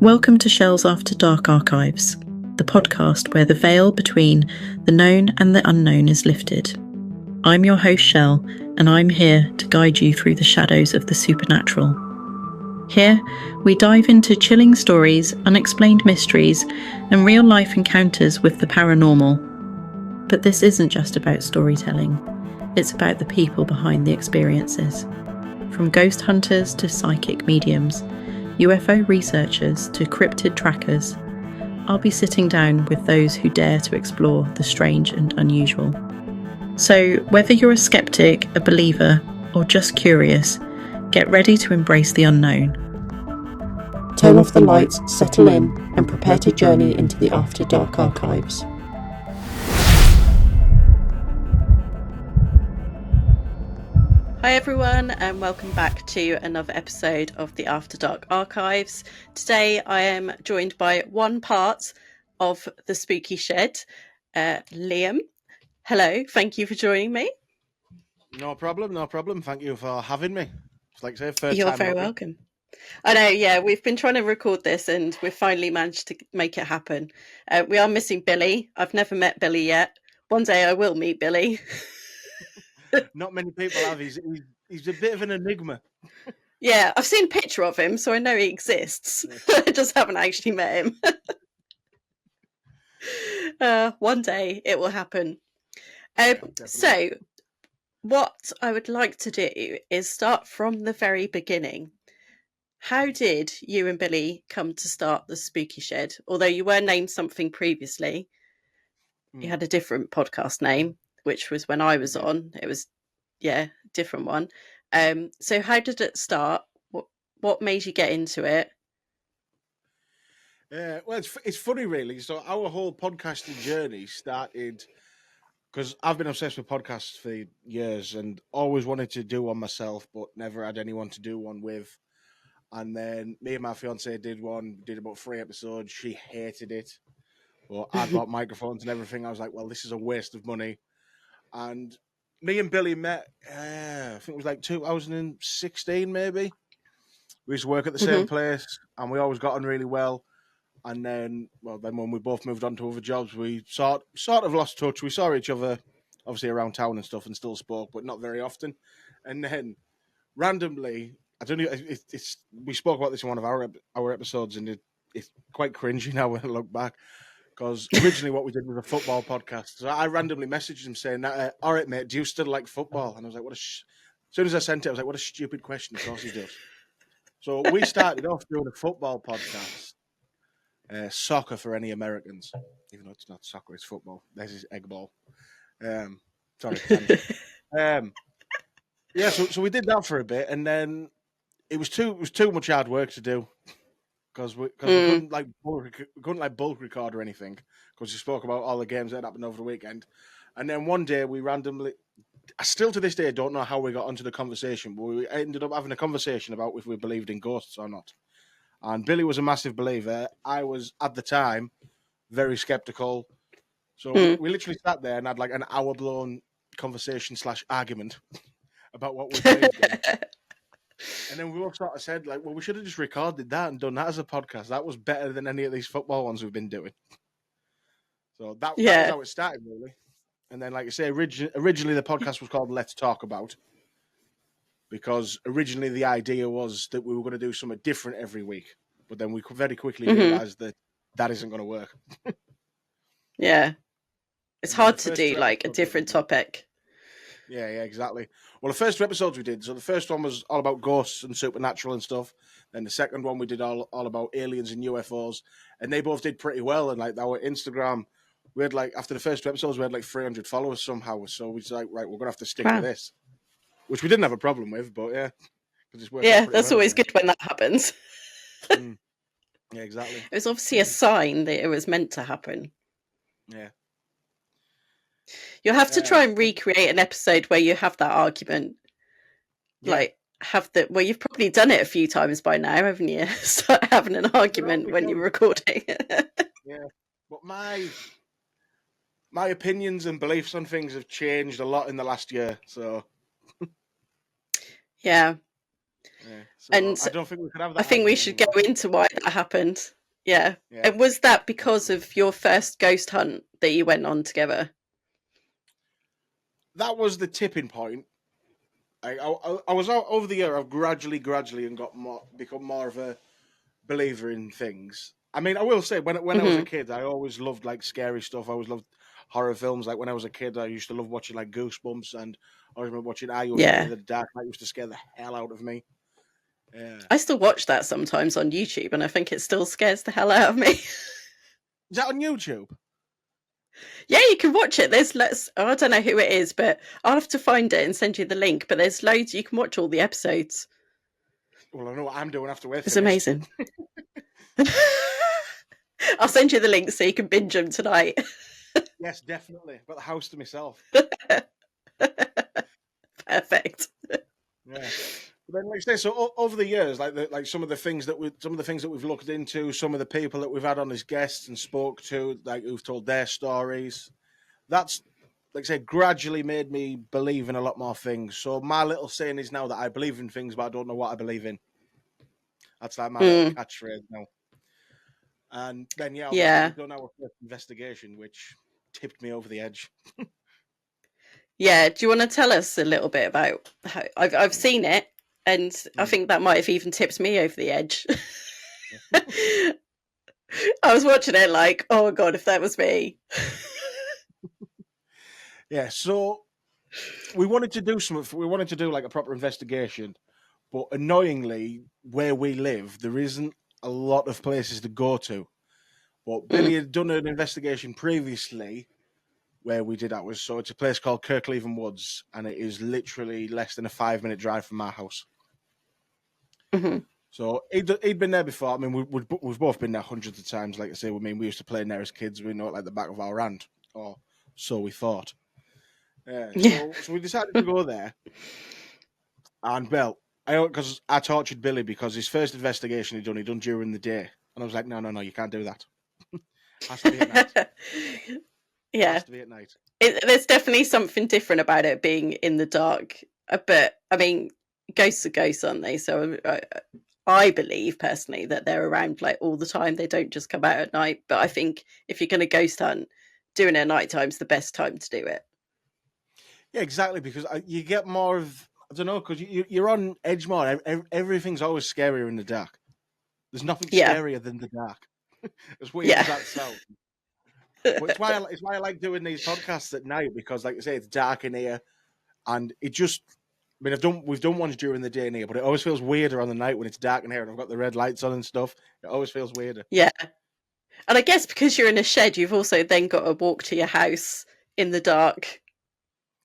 Welcome to Shell's After Dark Archives, the podcast where the veil between the known and the unknown is lifted. I'm your host Shell, and I'm here to guide you through the shadows of the supernatural. Here, we dive into chilling stories, unexplained mysteries, and real-life encounters with the paranormal. But this isn't just about storytelling, it's about the people behind the experiences. From ghost hunters to psychic mediums, UFO researchers to cryptid trackers, I'll be sitting down with those who dare to explore the strange and unusual. So, whether you're a skeptic, a believer, or just curious, get ready to embrace the unknown. Turn off the lights, settle in, and prepare to journey into the After Dark Archives. Hi everyone, and welcome back to another episode of the After Dark Archives. Today I am joined by one part of the Spooky Shed, Liam. Hello, thank you for joining me. No problem. Thank you for having me. It's like I say, first You're time very looking. welcome. I know, yeah, we've been trying to record this and we've finally managed to make it happen. We are missing Billy. I've never met Billy yet. One day I will meet Billy. Not many people have. He's a bit of an enigma. Yeah, I've seen a picture of him, so I know he exists. I just haven't actually met him. One day it will happen. So, what I would like to do is start from the very beginning. How did you and Billy come to start the Spooky Shed? Although you were named something previously, you had a different podcast name, which was when I was on. It was, different one. So how did it start? What made you get into it? Well, it's funny, really. So our whole podcasting journey started because I've been obsessed with podcasts for years and always wanted to do one myself, but never had anyone to do one with. And then me and my fiance did about 3 episodes. She hated it. Well, I bought microphones and everything. I was like, well, this is a waste of money. And me and Billy met, I think it was like 2016, maybe. We used to work at the same place, and we always got on really well. And then when we both moved on to other jobs, we sort of lost touch. We saw each other, obviously, around town and stuff, and still spoke, but not very often. And then, randomly, I don't know, we spoke about this in one of our episodes, and it's quite cringy now when I look back. Because originally what we did was a football podcast. So I randomly messaged him saying, all right, mate, do you still like football? And I was like, as soon as I sent it, I was like, what a stupid question. Of course he does. So we started off doing a football podcast, soccer for any Americans, even though it's not soccer, it's football. There's his egg ball. Sorry. So we did that for a bit, and then it was too much hard work to do. Because we couldn't bulk record or anything, because we spoke about all the games that happened over the weekend. And then one day we randomly, I still to this day don't know how we got onto the conversation, but we ended up having a conversation about if we believed in ghosts or not. And Billy was a massive believer. I was, at the time, very skeptical. So we literally sat there and had like an hour-blown conversation / argument about what we believed in. And then we all sort of said, like, well, we should have just recorded that and done that as a podcast. That was better than any of these football ones we've been doing. So that was how it started, really. And then, like I say, originally the podcast was called Let's Talk About, because originally the idea was that we were going to do something different every week. But then we very quickly realised that isn't going to work. Yeah. It's hard to do, like, a different topic. Yeah, exactly. Well, the first 2 episodes we did, so the first one was all about ghosts and supernatural and stuff. Then the second one we did all about aliens and UFOs, and they both did pretty well. And like our Instagram, we had like, after the first 2 episodes, we had like 300 followers somehow. So we was like, right, we're gonna have to stick with this, which we didn't have a problem with, but yeah, that's always good when that happens. Yeah, exactly. It was obviously a sign that it was meant to happen. Yeah. You'll have to try and recreate an episode where you have that argument. Yeah. Like, well, you've probably done it a few times by now, haven't you? Start having an argument when you're recording. Yeah. But my opinions and beliefs on things have changed a lot in the last year, so. Yeah. Yeah. So And I don't think we could have that I think we argument should anymore. go into why that happened. Yeah. Yeah. And was that because of your first ghost hunt that you went on together? That was the tipping point. I was out over the year. I've gradually and become more of a believer in things. I mean, I will say when I was a kid, I always loved like scary stuff. I always loved horror films. Like when I was a kid, I used to love watching like Goosebumps, and I remember watching Are You Afraid of the Dark? That used to scare the hell out of me. Yeah. I still watch that sometimes on YouTube, and I think it still scares the hell out of me. Is that on YouTube? Yeah, you can watch it. I don't know who it is, but I'll have to find it and send you the link. But there's loads. You can watch all the episodes. Well, I know what I'm doing after we're It's finished. amazing. I'll send you the link so you can binge them tonight. Yes, definitely. I've got the house to myself. Perfect. Yeah. But then, like I say, so over the years, like some of the things that we've looked into, some of the people that we've had on as guests and spoke to, like who've told their stories, that's, like I said, gradually made me believe in a lot more things. So my little saying is now that I believe in things, but I don't know what I believe in. That's like my little catchphrase now. And then, obviously we've done our first investigation, which tipped me over the edge. Yeah, do you want to tell us a little bit about how I've seen it, and I think that might have even tipped me over the edge. I was watching it like, oh God, if that was me. Yeah, so we wanted to do something. We wanted to do like a proper investigation, but annoyingly, where we live, there isn't a lot of places to go to. But Billy had done an investigation previously where we did that. So it's a place called Kirk Le Woods, and it is literally less than a 5-minute drive from my house. So he'd been there before. I mean, we've both been there hundreds of times. Like I say, we used to play in there as kids. We know it like the back of our hand, or so we thought. So we decided to go there. And Bill, because I tortured Billy because his first investigation he'd done during the day, and I was like, no, you can't do that. Has to be at night. Yeah, has to be at night. There's definitely something different about it being in the dark. But I mean, ghosts are ghosts, aren't they? So I believe personally that they're around like all the time. They don't just come out at night. But I think if you're going to ghost hunt, doing it at night time is the best time to do it. Yeah, exactly, because you get more of, I don't know, because you're on edge more. Everything's always scarier in the dark. There's nothing scarier than the dark. As weird as that sounds. But it's why I like doing these podcasts at night, because, like I say, it's dark in here, and it just. I mean, we've done ones during the day in here, but it always feels weirder on the night when it's dark in here and I've got the red lights on and stuff. It always feels weirder. Yeah, and I guess because you're in a shed, you've also then got to walk to your house in the dark.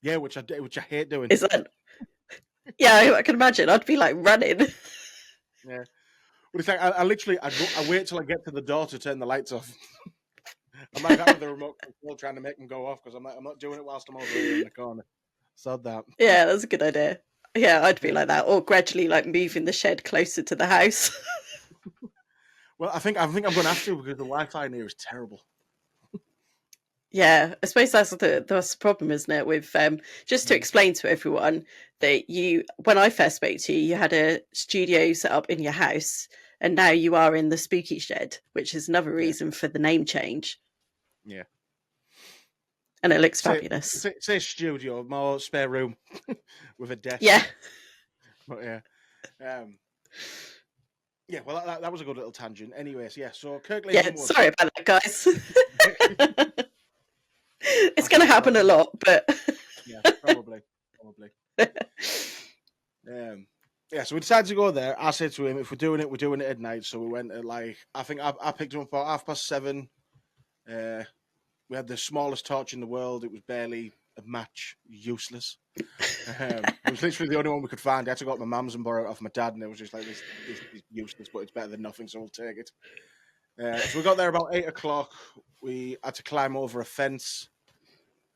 Yeah, which I hate doing. Is that? Yeah, I can imagine. I'd be like running. Yeah, but it's like I literally I wait till I get to the door to turn the lights off. I'm like that with the remote control, trying to make them go off, because I'm not doing it whilst I'm over here in the corner. Sod that. Yeah, that's a good idea. Yeah, I'd be like that, or gradually like moving the shed closer to the house. Well, I think I'm going to have to, because the Wi-Fi in here is terrible. Yeah, I suppose that's the problem, isn't it? With just to explain to everyone that when I first spoke to you, you had a studio set up in your house, and now you are in the spooky shed, which is another reason for the name change. Yeah, and it looks fabulous. Say studio, more spare room with a desk. Yeah, but yeah, well, that was a good little tangent. Anyways, so Kirk Le Woods. Sorry about that, guys. It's going to happen a lot, but yeah, probably. So we decided to go there. I said to him, if we're doing it at night. So we went at I think I picked him up about 7:30. We had the smallest torch in the world. It was barely a match, useless. It was literally the only one we could find. I had to go up my mum's and borrow it off my dad, and it was just like, this is useless, but it's better than nothing, so we'll take it. So we got there about 8:00. We had to climb over a fence,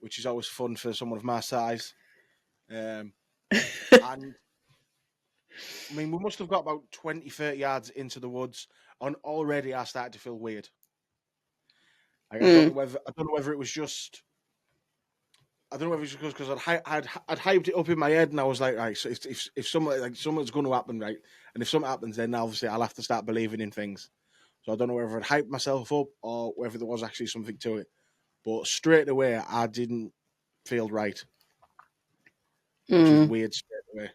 which is always fun for someone of my size. And I mean, we must have got about 20-30 yards into the woods, and already I started to feel weird. I don't know whether it was just I don't know if it's because I'd hyped it up in my head, and I was like, right, so if something's going to happen, right, and if something happens, then obviously I'll have to start believing in things. So I don't know whether I'd hyped myself up or whether there was actually something to it. But straight away, I didn't feel right, which is weird straight away.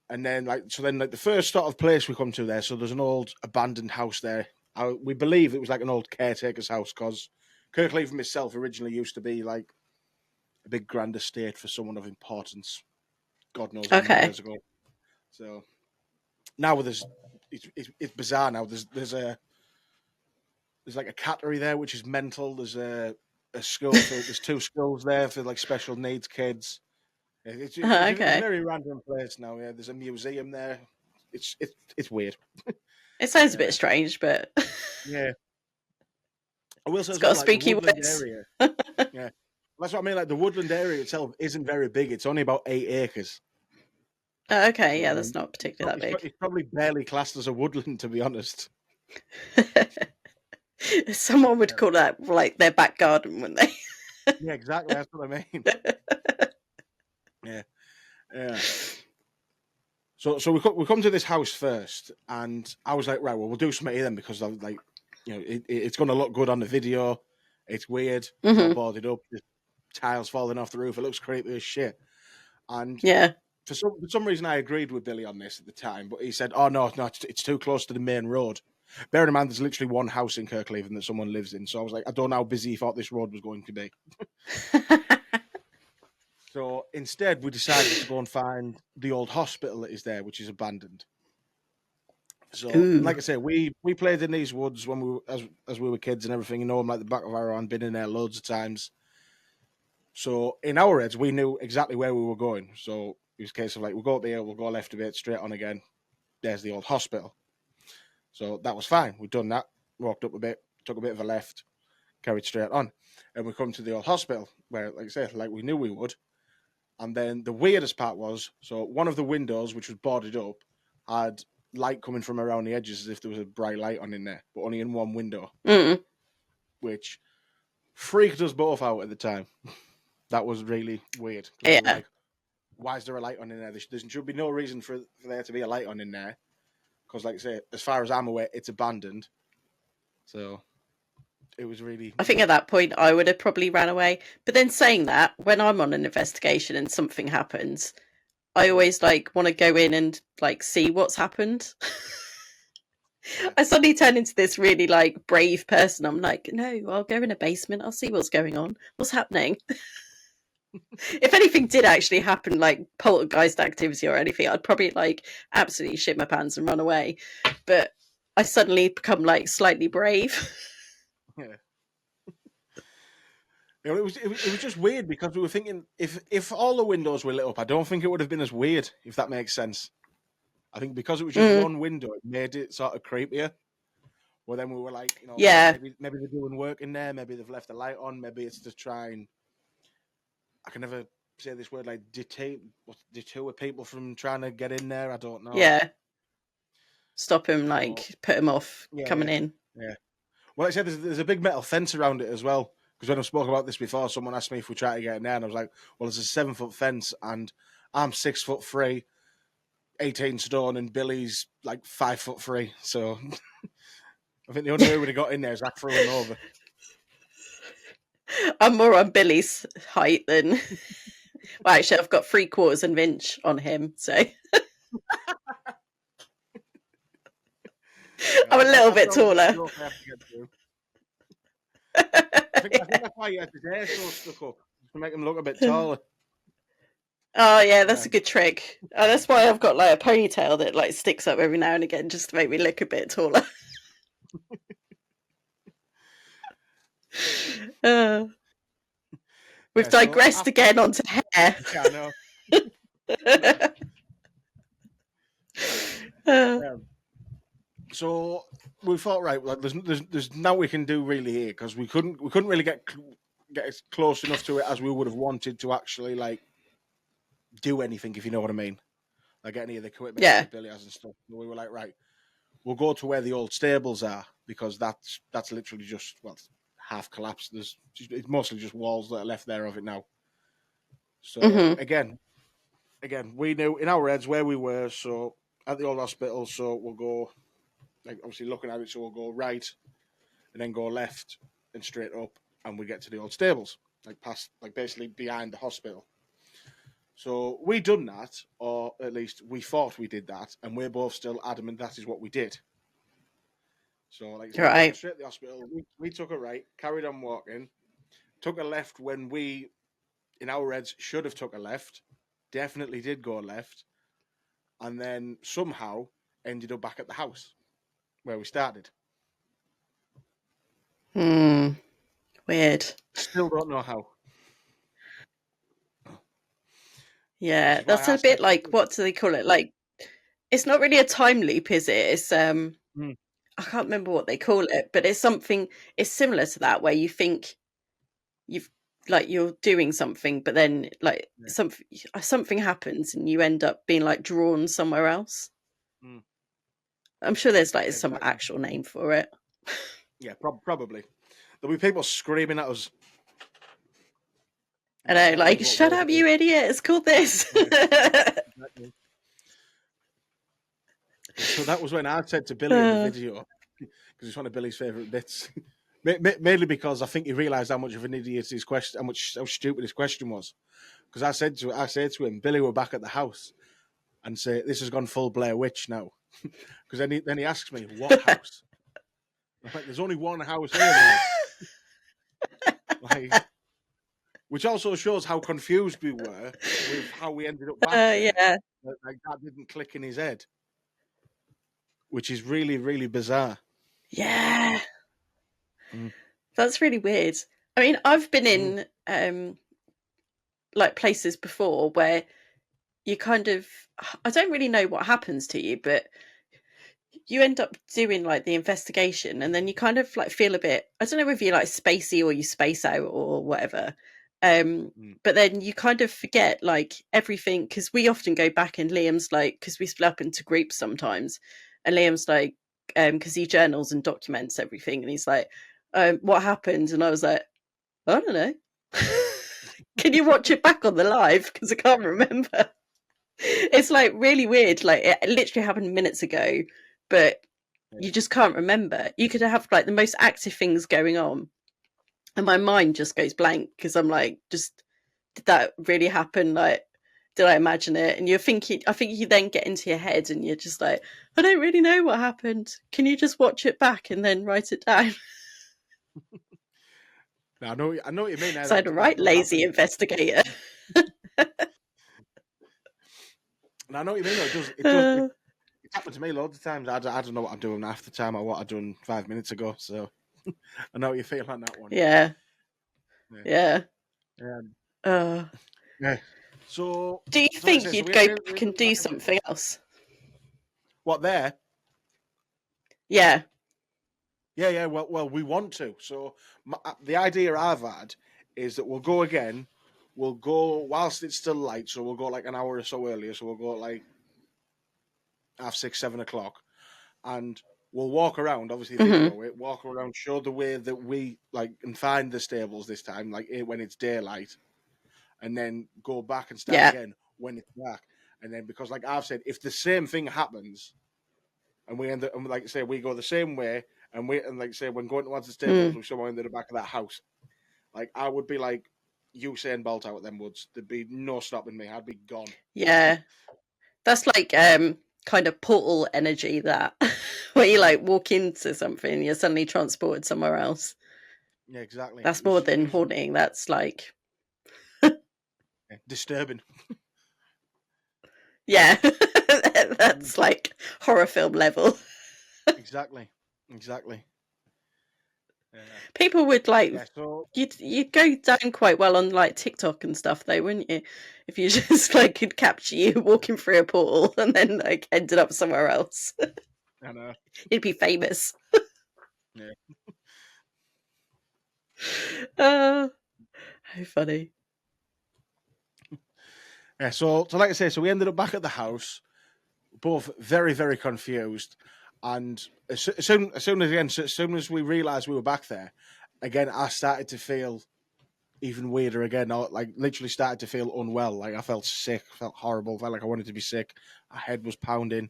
And then the first sort of place we come to there, so there's an old abandoned house there. We believe it was like an old caretaker's house because Kirk Le Woods himself originally used to be like a big grand estate for someone of importance. God knows how many years ago. So now it's bizarre now. There's like a cattery there which is mental. There's a school. There's 2 schools there for like special needs kids. It's a very random place now. Yeah, there's a museum there. It's weird. It sounds a bit strange, but yeah. I will say it's got a spooky words. Yeah, that's what I mean. Like the woodland area itself isn't very big. It's only about 8 acres. Oh, okay, yeah, that's not particularly that big. It's probably barely classed as a woodland, to be honest. Someone would call that like their back garden, wouldn't they? Yeah, exactly. That's what I mean. Yeah. So we come to this house first, and I was like, right, well, we'll do something here then because I'm like, it's going to look good on the video. It's weird. It's all boarded up. There's tiles falling off the roof. It looks creepy as shit. And yeah. For some reason, I agreed with Billy on this at the time, but he said, "Oh no, it's too close to the main road." Bearing in mind, there's literally one house in Kirk Le Woods that someone lives in, so I was like, I don't know how busy he thought this road was going to be. So instead, we decided to go and find the old hospital that is there, which is abandoned. So, like I say, we played in these woods when we were, as we were kids and everything. You know them like the back of our hand. Been in there loads of times. So in our heads, we knew exactly where we were going. So it was a case of like, we'll go up here, we'll go left a bit, straight on again. There's the old hospital. So that was fine. We'd done that, walked up a bit, took a bit of a left, carried straight on. And we come to the old hospital where, like I said, like we knew we would. And then the weirdest part was, so one of the windows, which was boarded up, had light coming from around the edges as if there was a bright light on in there, but only in one window, which freaked us both out at the time. That was really weird. Yeah. Like, why is there a light on in there? There should be no reason for there to be a light on in there. Because, like I say, as far as I'm aware, it's abandoned. So it was really... I think at that point, I would have probably ran away. But then saying that, when I'm on an investigation and something happens, I always want to go in and see what's happened. I suddenly turn into this really brave person. I'm like, no, I'll go in a basement. I'll see what's going on. What's happening? If anything did actually happen, like poltergeist activity or anything, I'd probably absolutely shit my pants and run away. But I suddenly become slightly brave. Yeah. It was just weird because we were thinking if all the windows were lit up, I don't think it would have been as weird, if that makes sense. I think because it was just one window, it made it sort of creepier. Well, then we were like, yeah, maybe they're doing work in there, maybe they've left the light on, maybe it's to try and, I can never say this word, deter people from trying to get in there. I don't know. Yeah. Stop him, put him off coming in. Yeah. Well, I said there's a big metal fence around it as well. Because when I spoke about this before, someone asked me if we try to get in there, and I was like, well, there's a 7-foot fence, and I'm 6'3", 18 stone, and Billy's 5'3". So I think the only way we'd have got in there is I threw him over. I'm more on Billy's height than... Well, actually, I've got 3/4 of an inch on him, so... I'm a little bit taller. I think that's why he had his hair so stuck up, to make him look a bit taller. Oh, yeah, that's a good trick. Oh, that's why I've got a ponytail that sticks up every now and again just to make me look a bit taller. We've digressed again onto hair. Yeah, I know. So we thought, right, there's now we can do really here, because we couldn't really get close enough to it as we would have wanted to actually do anything, if you know what I mean, get any of the equipment that Billy has and stuff. So we were right, we'll go to where the old stables are, because that's literally just half collapsed. It's mostly just walls that are left there of it now. So Mm-hmm. again, we knew in our heads where we were. So at the old hospital, so we'll go, like obviously looking at it, so we'll go right and then go left and straight up, and we get to the old stables, like past, like basically behind the hospital. So we done that, or at least we thought we did that, and we're both still adamant that is what we did. So, like I said, Right. straight to the hospital, we took a right, carried on walking, took a left when we, in our heads, should have took a left, definitely did go left, and then somehow ended up back at the house where we started. Weird. Still don't know how. Yeah, that's a bit like, what do they call it? Like, it's not really a time loop, is it? It's I can't remember what they call it, but it's something. It's similar to that, where you think you're doing something, but then like something happens and you end up being like drawn somewhere else. I'm sure there's like some actual name for it. Yeah, probably. There'll be people screaming at us. I know, like, shut up, you idiot! It's called this. Exactly. So that was when I said to Billy in the video, because it's one of Billy's favourite bits. Mainly because I think he realised how much of an idiot his question, how stupid his question was. Because I said to him, Billy, we're back at the house, and say this has gone full Blair Witch now. Because then he asks me, what house? I'm like, there's only one house here. Like, which also shows how confused we were with how we ended up back there. Yeah, like that didn't click in his head, which is really, really bizarre. Yeah. That's really weird. I mean, I've been in like places before where you kind of, I don't really know what happens to you, but you end up doing like the investigation, and then you kind of like feel a bit, I don't know if you're like spacey or you space out or whatever. But then you kind of forget like everything, because we often go back and Liam's like, because we split up into groups sometimes, and Liam's like, because he journals and documents everything, and he's like, what happened? And I was like, I don't know. Can you watch it back on the live? Because I can't remember. It's like really weird. Like it literally happened minutes ago, but you just can't remember. You could have like the most active things going on, and my mind just goes blank because I'm like, just did that really happen? Like, did I imagine it? And you're thinking, I think you then get into your head and you're just like, I don't really know what happened. Can you just watch it back and then write it down? No, I know what you mean. So I'm a right lazy investigator. And I know what you mean. Though. It happened to me loads of times. I don't know what I'm doing half the time or what I've done 5 minutes ago. So I know what you feel on that one. Yeah. Yeah. So, do you think you'd go back and do something else? What there? Yeah. Yeah. Well, we want to. So the idea I've had is that we'll go again. We'll go whilst it's still light. So we'll go like an hour or so earlier. So we'll go like 6:30, 7 o'clock, and we'll walk around. Obviously, video it. Walk around, show the way that we like, and find the stables this time, like when it's daylight, and then go back and start again when it's dark. And then, because like I've said, if the same thing happens, and we end up, and like say we go the same way, and like say when going towards the stables, we somehow into the back of that house, like I would be like Usain Bolt out at them woods. There'd be no stopping me. I'd be gone. Yeah, that's like kind of portal energy, that where you like walk into something and you're suddenly transported somewhere else. Yeah, exactly. That's more than haunting. That's like disturbing. Yeah, that's like horror film level. Exactly. Yeah. People would like you'd go down quite well on like TikTok and stuff though, wouldn't you? If you just like could capture you walking through a portal and then like ended up somewhere else. I know. You'd be famous. Yeah. How funny. Yeah, so like I say, so we ended up back at the house, both very, very confused. And as soon as we realised we were back there, again, I started to feel even weirder again. I, like, literally started to feel unwell. Like, I felt sick, felt horrible, felt like I wanted to be sick. My head was pounding,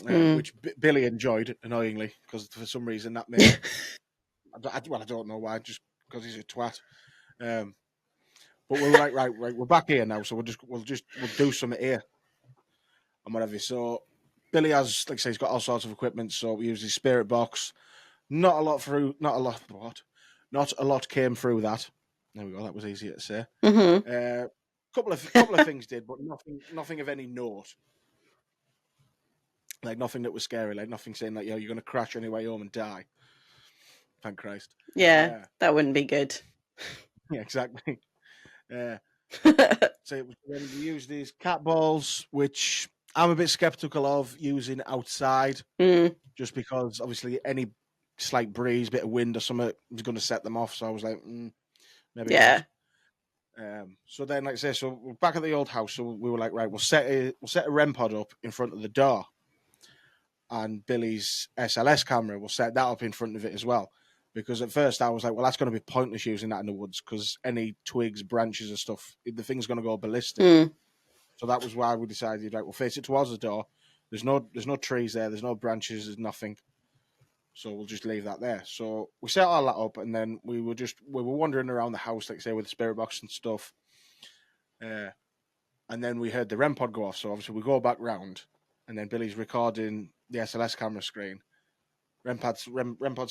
which Billy enjoyed, annoyingly, because for some reason that made... I don't know why, just because he's a twat. But we were like, right, we're back here now, so we'll do something here and whatever. So Billy has, like I say, he's got all sorts of equipment. So we use his spirit box. Not a lot came through that. There we go. That was easier to say. Mm-hmm. Couple of things did, but nothing of any note. Like, nothing that was scary. Like, nothing saying that, you're going to crash on your way home and die. Thank Christ. Yeah, that wouldn't be good. Yeah, exactly. So when we use these cat balls, which I'm a bit skeptical of using outside, just because obviously any slight breeze, bit of wind or something is going to set them off. So I was like, maybe not. So then, like I say, so we're back at the old house. So we were like, right, we'll set a REM pod up in front of the door, and Billy's SLS camera, we'll set that up in front of it as well. Because at first I was like, well, that's going to be pointless using that in the woods, because any twigs, branches and stuff, the thing's going to go ballistic. So that was why we decided, right, we'll face it towards the door. There's no trees there. There's no branches. There's nothing. So we'll just leave that there. So we set all that up, and then we were wandering around the house, like I say, with the spirit box and stuff. And then we heard the REM pod go off. So obviously we go back round, and then Billy's recording the SLS camera screen. REM pod's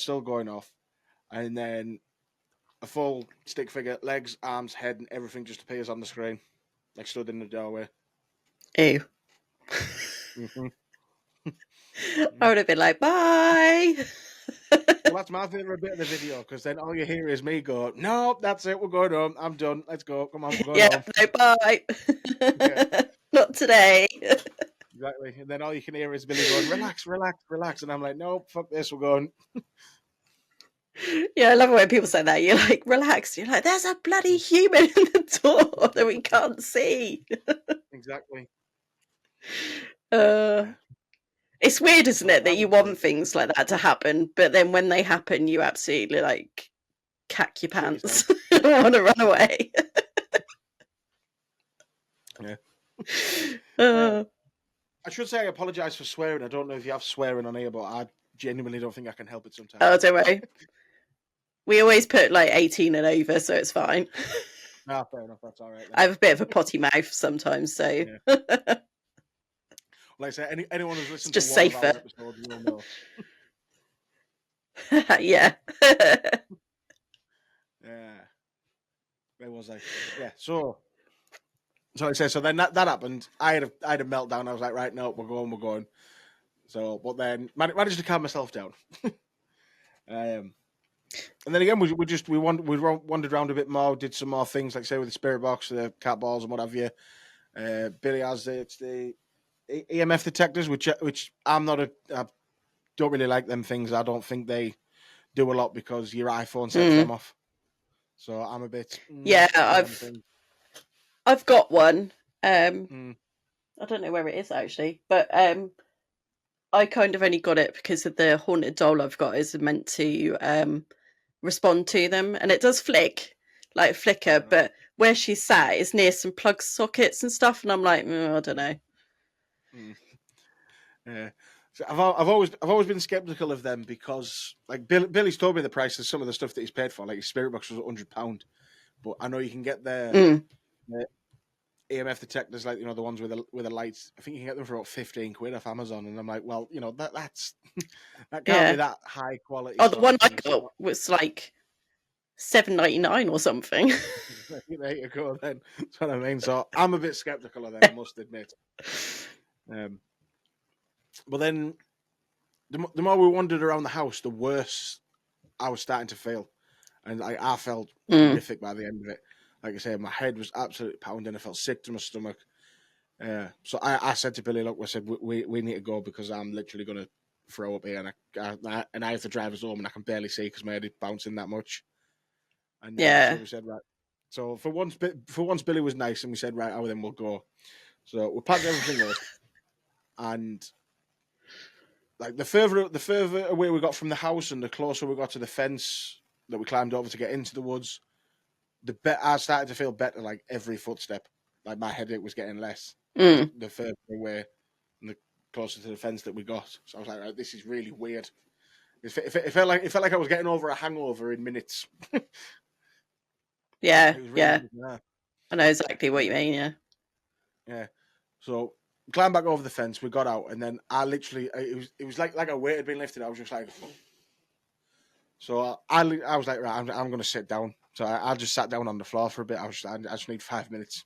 still going off. And then a full stick figure, legs, arms, head, and everything just appears on the screen, like stood in the doorway. Ew. I would have been like, bye. Well, that's my favourite bit of the video, because then all you hear is me go, no, that's it, we're going home, I'm done, let's go, come on, we're going home. No, bye. Yeah. Not today. Exactly. And then all you can hear is Billy going, relax, relax, relax. And I'm like, no, fuck this, we're going. Yeah, I love it when people say that. You're like, relax. You're like, there's a bloody human in the door that we can't see. Exactly. It's weird, isn't it, that you want things like that to happen, but then when they happen, you absolutely like cack your pants and want to run away. Yeah. I should say I apologise for swearing. I don't know if you have swearing on here, but I genuinely don't think I can help it sometimes. Oh, don't worry. We always put like 18 and over, so it's fine. Ah, fair enough. That's all right. Then. I have a bit of a potty mouth sometimes, so. Yeah. Like I say, anyone who's listened it's just to one safer. of our episodes will know. Yeah. Yeah. Where was I? Yeah. So like I say, so then that happened. I had a meltdown. I was like, right, no, we're going. So, but then managed to calm myself down. And then again, we wandered around a bit more, did some more things, like say with the spirit box, the cat balls, and what have you. Billy has the EMF detectors, which I don't really like them things. I don't think they do a lot because your iPhone sets them off. So I'm a bit. Yeah, I've got one. I don't know where it is actually, but I kind of only got it because of the haunted doll I've got is meant to respond to them, and it does flicker, but where she's sat is near some plug sockets and stuff, and I'm like, I don't know. Yeah, so I've always been skeptical of them because, like, Billy's told me the price of some of the stuff that he's paid for. Like, his spirit box was £100, but I know you can get the EMF detectors, like, the ones with the lights. I think you can get them for about £15 off Amazon, and I'm like, well, that's that can't be that high quality. Oh, the one I got was like $7.99 or something. There you go. Then that's what I mean. So I'm a bit skeptical of them, I must admit. But then the more we wandered around the house, the worse I was starting to feel, and I felt horrific by the end of it. Like I say, my head was absolutely pounding. I felt sick to my stomach. So I said to Billy, look, I said, we need to go because I'm literally going to throw up here, and I have to drive us home, and I can barely see because my head is bouncing that much. And so we said, right. So for once, Billy was nice, and we said, right, then we'll go. So we packed everything up, and like the further away we got from the house and the closer we got to the fence that we climbed over to get into the woods, I started to feel better. Like every footstep, like my headache was getting less. The further away and the closer to the fence that we got. So I was like, right, this is really weird. It felt like I was getting over a hangover in minutes. Yeah, It was yeah. bizarre. I know exactly what you mean. Yeah. Yeah. So climbed back over the fence. We got out, and then I literally it was like a weight had been lifted. I was just like, so I was like, right, I'm going to sit down. So I just sat down on the floor for a bit. I just need 5 minutes.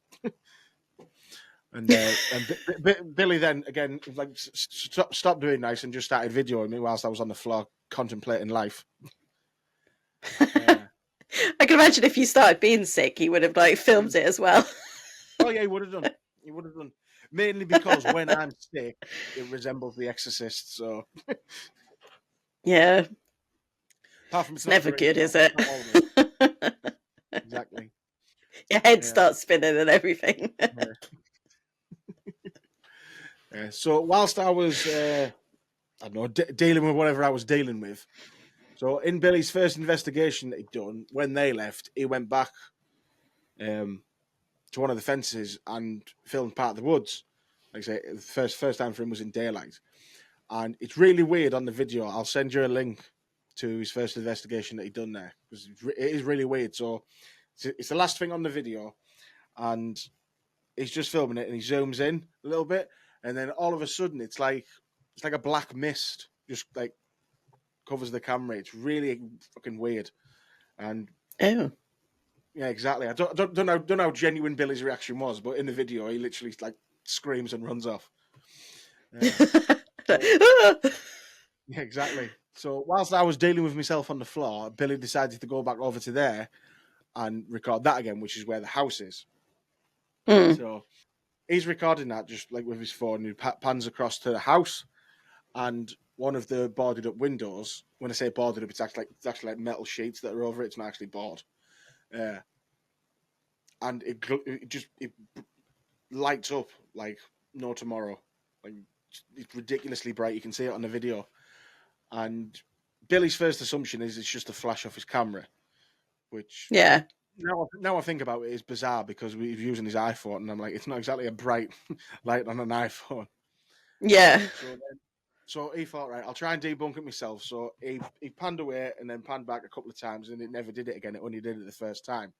And Billy then again like stopped doing nice and just started videoing me whilst I was on the floor contemplating life. I can imagine if you started being sick, he would have like filmed it as well. Oh yeah, he would have done. He would have done. Mainly because when I'm sick, it resembles The Exorcist. So yeah, apart from it's never good, is it? Exactly. Your head starts spinning and everything. So whilst I was, I don't know, dealing with whatever I was dealing with. So in Billy's first investigation that he'd done, when they left, he went back to one of the fences and filmed part of the woods. Like I say, the first time for him was in daylight. And it's really weird on the video. I'll send you a link to his first investigation that he'd done there, because it is really weird. So it's the last thing on the video, and he's just filming it, and he zooms in a little bit, and then all of a sudden it's like a black mist just like covers the camera. It's really fucking weird. And oh, yeah, exactly. I don't know how genuine Billy's reaction was, but in the video he literally like screams and runs off. Yeah, exactly. So whilst I was dealing with myself on the floor, Billy decided to go back over to there and record that again, which is where the house is. So he's recording that just like with his phone, and he pans across to the house, and one of the boarded up windows. When I say boarded up, it's actually like metal sheets that are over it. It's not actually board. And it lights up like no tomorrow. Like it's ridiculously bright. You can see it on the video. And Billy's first assumption is it's just a flash off his camera, which now I think about it is bizarre because he's using his iPhone, and I'm like, it's not exactly a bright light on an iPhone. Yeah. So he thought, right, I'll try and debunk it myself. So he panned away and then panned back a couple of times, and it never did it again. It only did it the first time.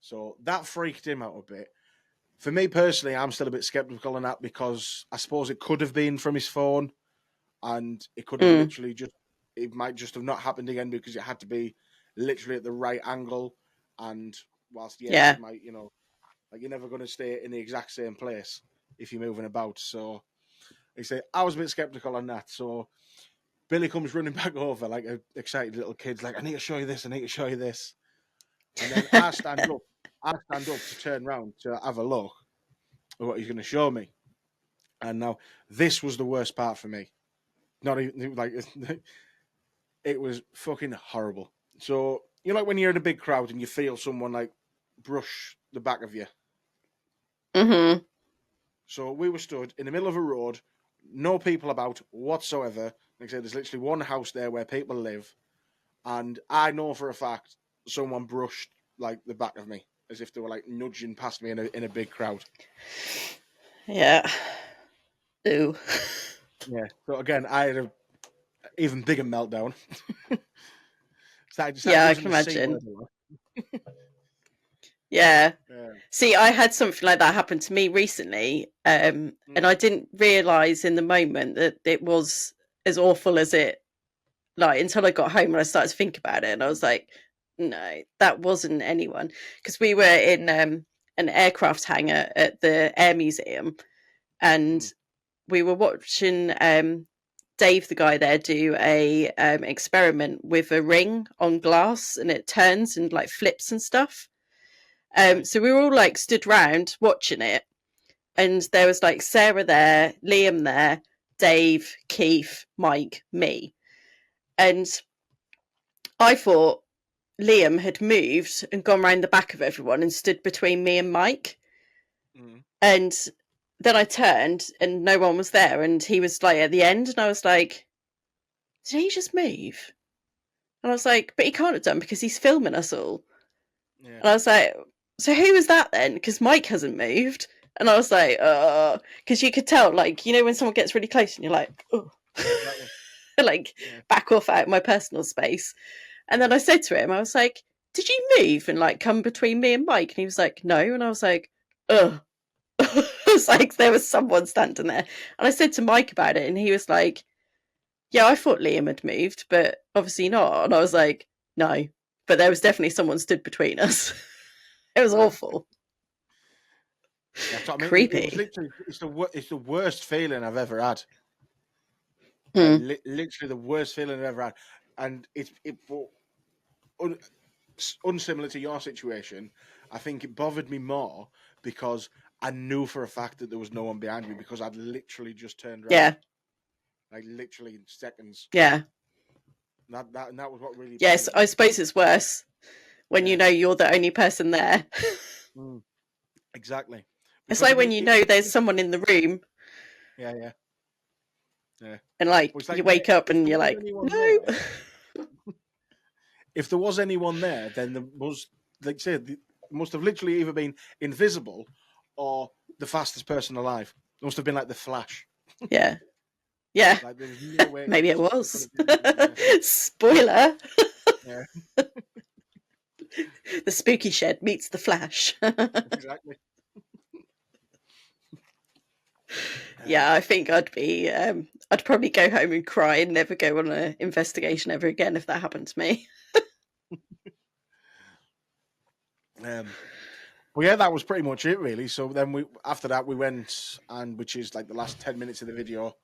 So that freaked him out a bit. For me personally, I'm still a bit skeptical on that because I suppose it could have been from his phone, and it could have literally it might just have not happened again because it had to be literally at the right angle. And whilst it might, like you're never going to stay in the exact same place if you're moving about. So he said I was a bit skeptical on that. So Billy comes running back over like an excited little kid, like, I need to show you this, I need to show you this. And then I stand up to turn around to have a look at what he's going to show me. And now this was the worst part for me. Not even like it was fucking horrible. So like when you're in a big crowd and you feel someone like brush the back of you. Mm-hmm. So we were stood in the middle of a road, no people about whatsoever. Like I said, there's literally one house there where people live, and I know for a fact someone brushed like the back of me as if they were like nudging past me in a big crowd. Yeah. Ooh. Yeah. So again, I had a even bigger meltdown. I can imagine. Yeah. See, I had something like that happen to me recently, and I didn't realise in the moment that it was as awful as it, like, until I got home and I started to think about it, and I was like, no, that wasn't anyone. Because we were in an aircraft hangar at the Air Museum, and we were watching Dave, the guy there, do a experiment with a ring on glass, and it turns and like flips and stuff. So we were all like stood round watching it, and there was like Sarah there, Liam there, Dave, Keith, Mike, me. And I thought Liam had moved and gone round the back of everyone and stood between me and Mike. And then I turned and no one was there, and he was like at the end, and I was like, did he just move? And I was like, but he can't have done because he's filming us all. Yeah. And I was like, so who was that then? Because Mike hasn't moved. And I was like, because you could tell, like, you know, when someone gets really close and you're like, oh, Exactly. like, back off out of my personal space. And then I said to him, I was like, did you move and like come between me and Mike? And he was like, no. And I was like, ugh. It's like there was someone standing there. And I said to Mike about it, and he was like, yeah, I thought Liam had moved, but obviously not. And I was like, no. But there was definitely someone stood between us. It was awful. That's what I mean. Creepy. It was literally, it's the worst feeling I've ever had. Literally the worst feeling I've ever had. And unsimilar to your situation, I think it bothered me more because I knew for a fact that there was no one behind me because I'd literally just turned around. Yeah. Like literally in seconds. Yeah. That was what really. Yes, I suppose it's worse when you know you're the only person there. Exactly. It's Because like when you know there's someone in the room. Yeah. And like, Well, you wake up and you're like, no. If there was anyone there, then there was, like I said, must have literally either been invisible or the fastest person alive. It must have been like the Flash. Yeah. Yeah. Like, there was no way maybe it was. Spoiler. Yeah. The spooky shed meets the Flash. Exactly. Yeah, I think I'd be. I'd probably go home and cry and never go on an investigation ever again if that happened to me. Well, yeah, that was pretty much it, really. So then after that we went, and which is like the last 10 minutes of the video,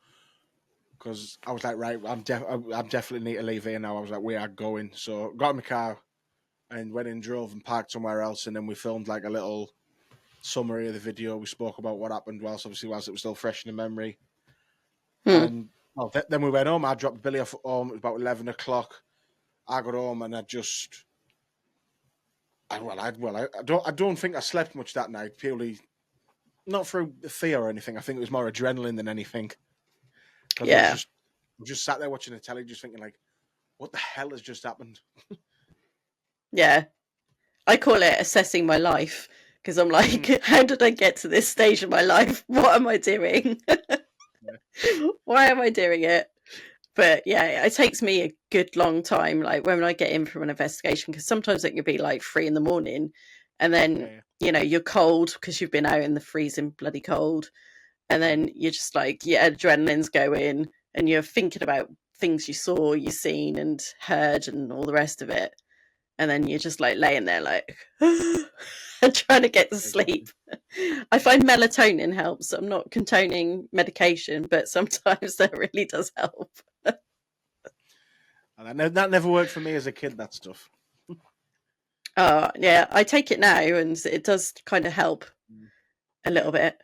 because I was like, right, I'm definitely need to leave here now. I was like, we are going. So got in my car and went and drove and parked somewhere else, and then we filmed like a little summary of the video. We spoke about what happened whilst it was still fresh in the memory. And well, then we went home. I dropped Billy off at home. It was about 11 o'clock. I got home and I don't think I slept much that night, purely not through fear or anything. I think it was more adrenaline than anything. Yeah. I just sat there watching the telly, just thinking like, what the hell has just happened? Yeah. I call it assessing my life, because I'm like, how did I get to this stage of my life? What am I doing? Why am I doing it? But yeah, it takes me a good long time, like when I get in from an investigation, because sometimes it can be like 3 a.m, and then you know you're cold because you've been out in the freezing bloody cold, and then you're just like your adrenaline's going, and you're thinking about things you saw, you seen, and heard, and all the rest of it, and then you're just like laying there like and trying to get to sleep. I find melatonin helps. I'm not condoning medication, but sometimes that really does help. And that never worked for me as a kid, that stuff. Yeah, I take it now, and it does kind of help a little bit.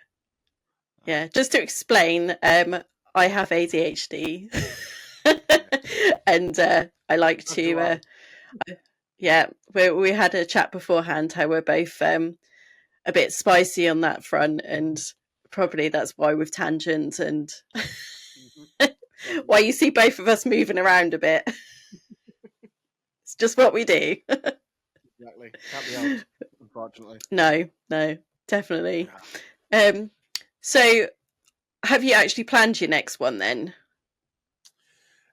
Yeah, just to explain, I have ADHD, and I like to. Yeah, we had a chat beforehand how we're both a bit spicy on that front, and probably that's why we've tangent and why you see both of us moving around a bit. It's just what we do. Exactly. Can't be helped, unfortunately. No, definitely. Yeah. So have you actually planned your next one then?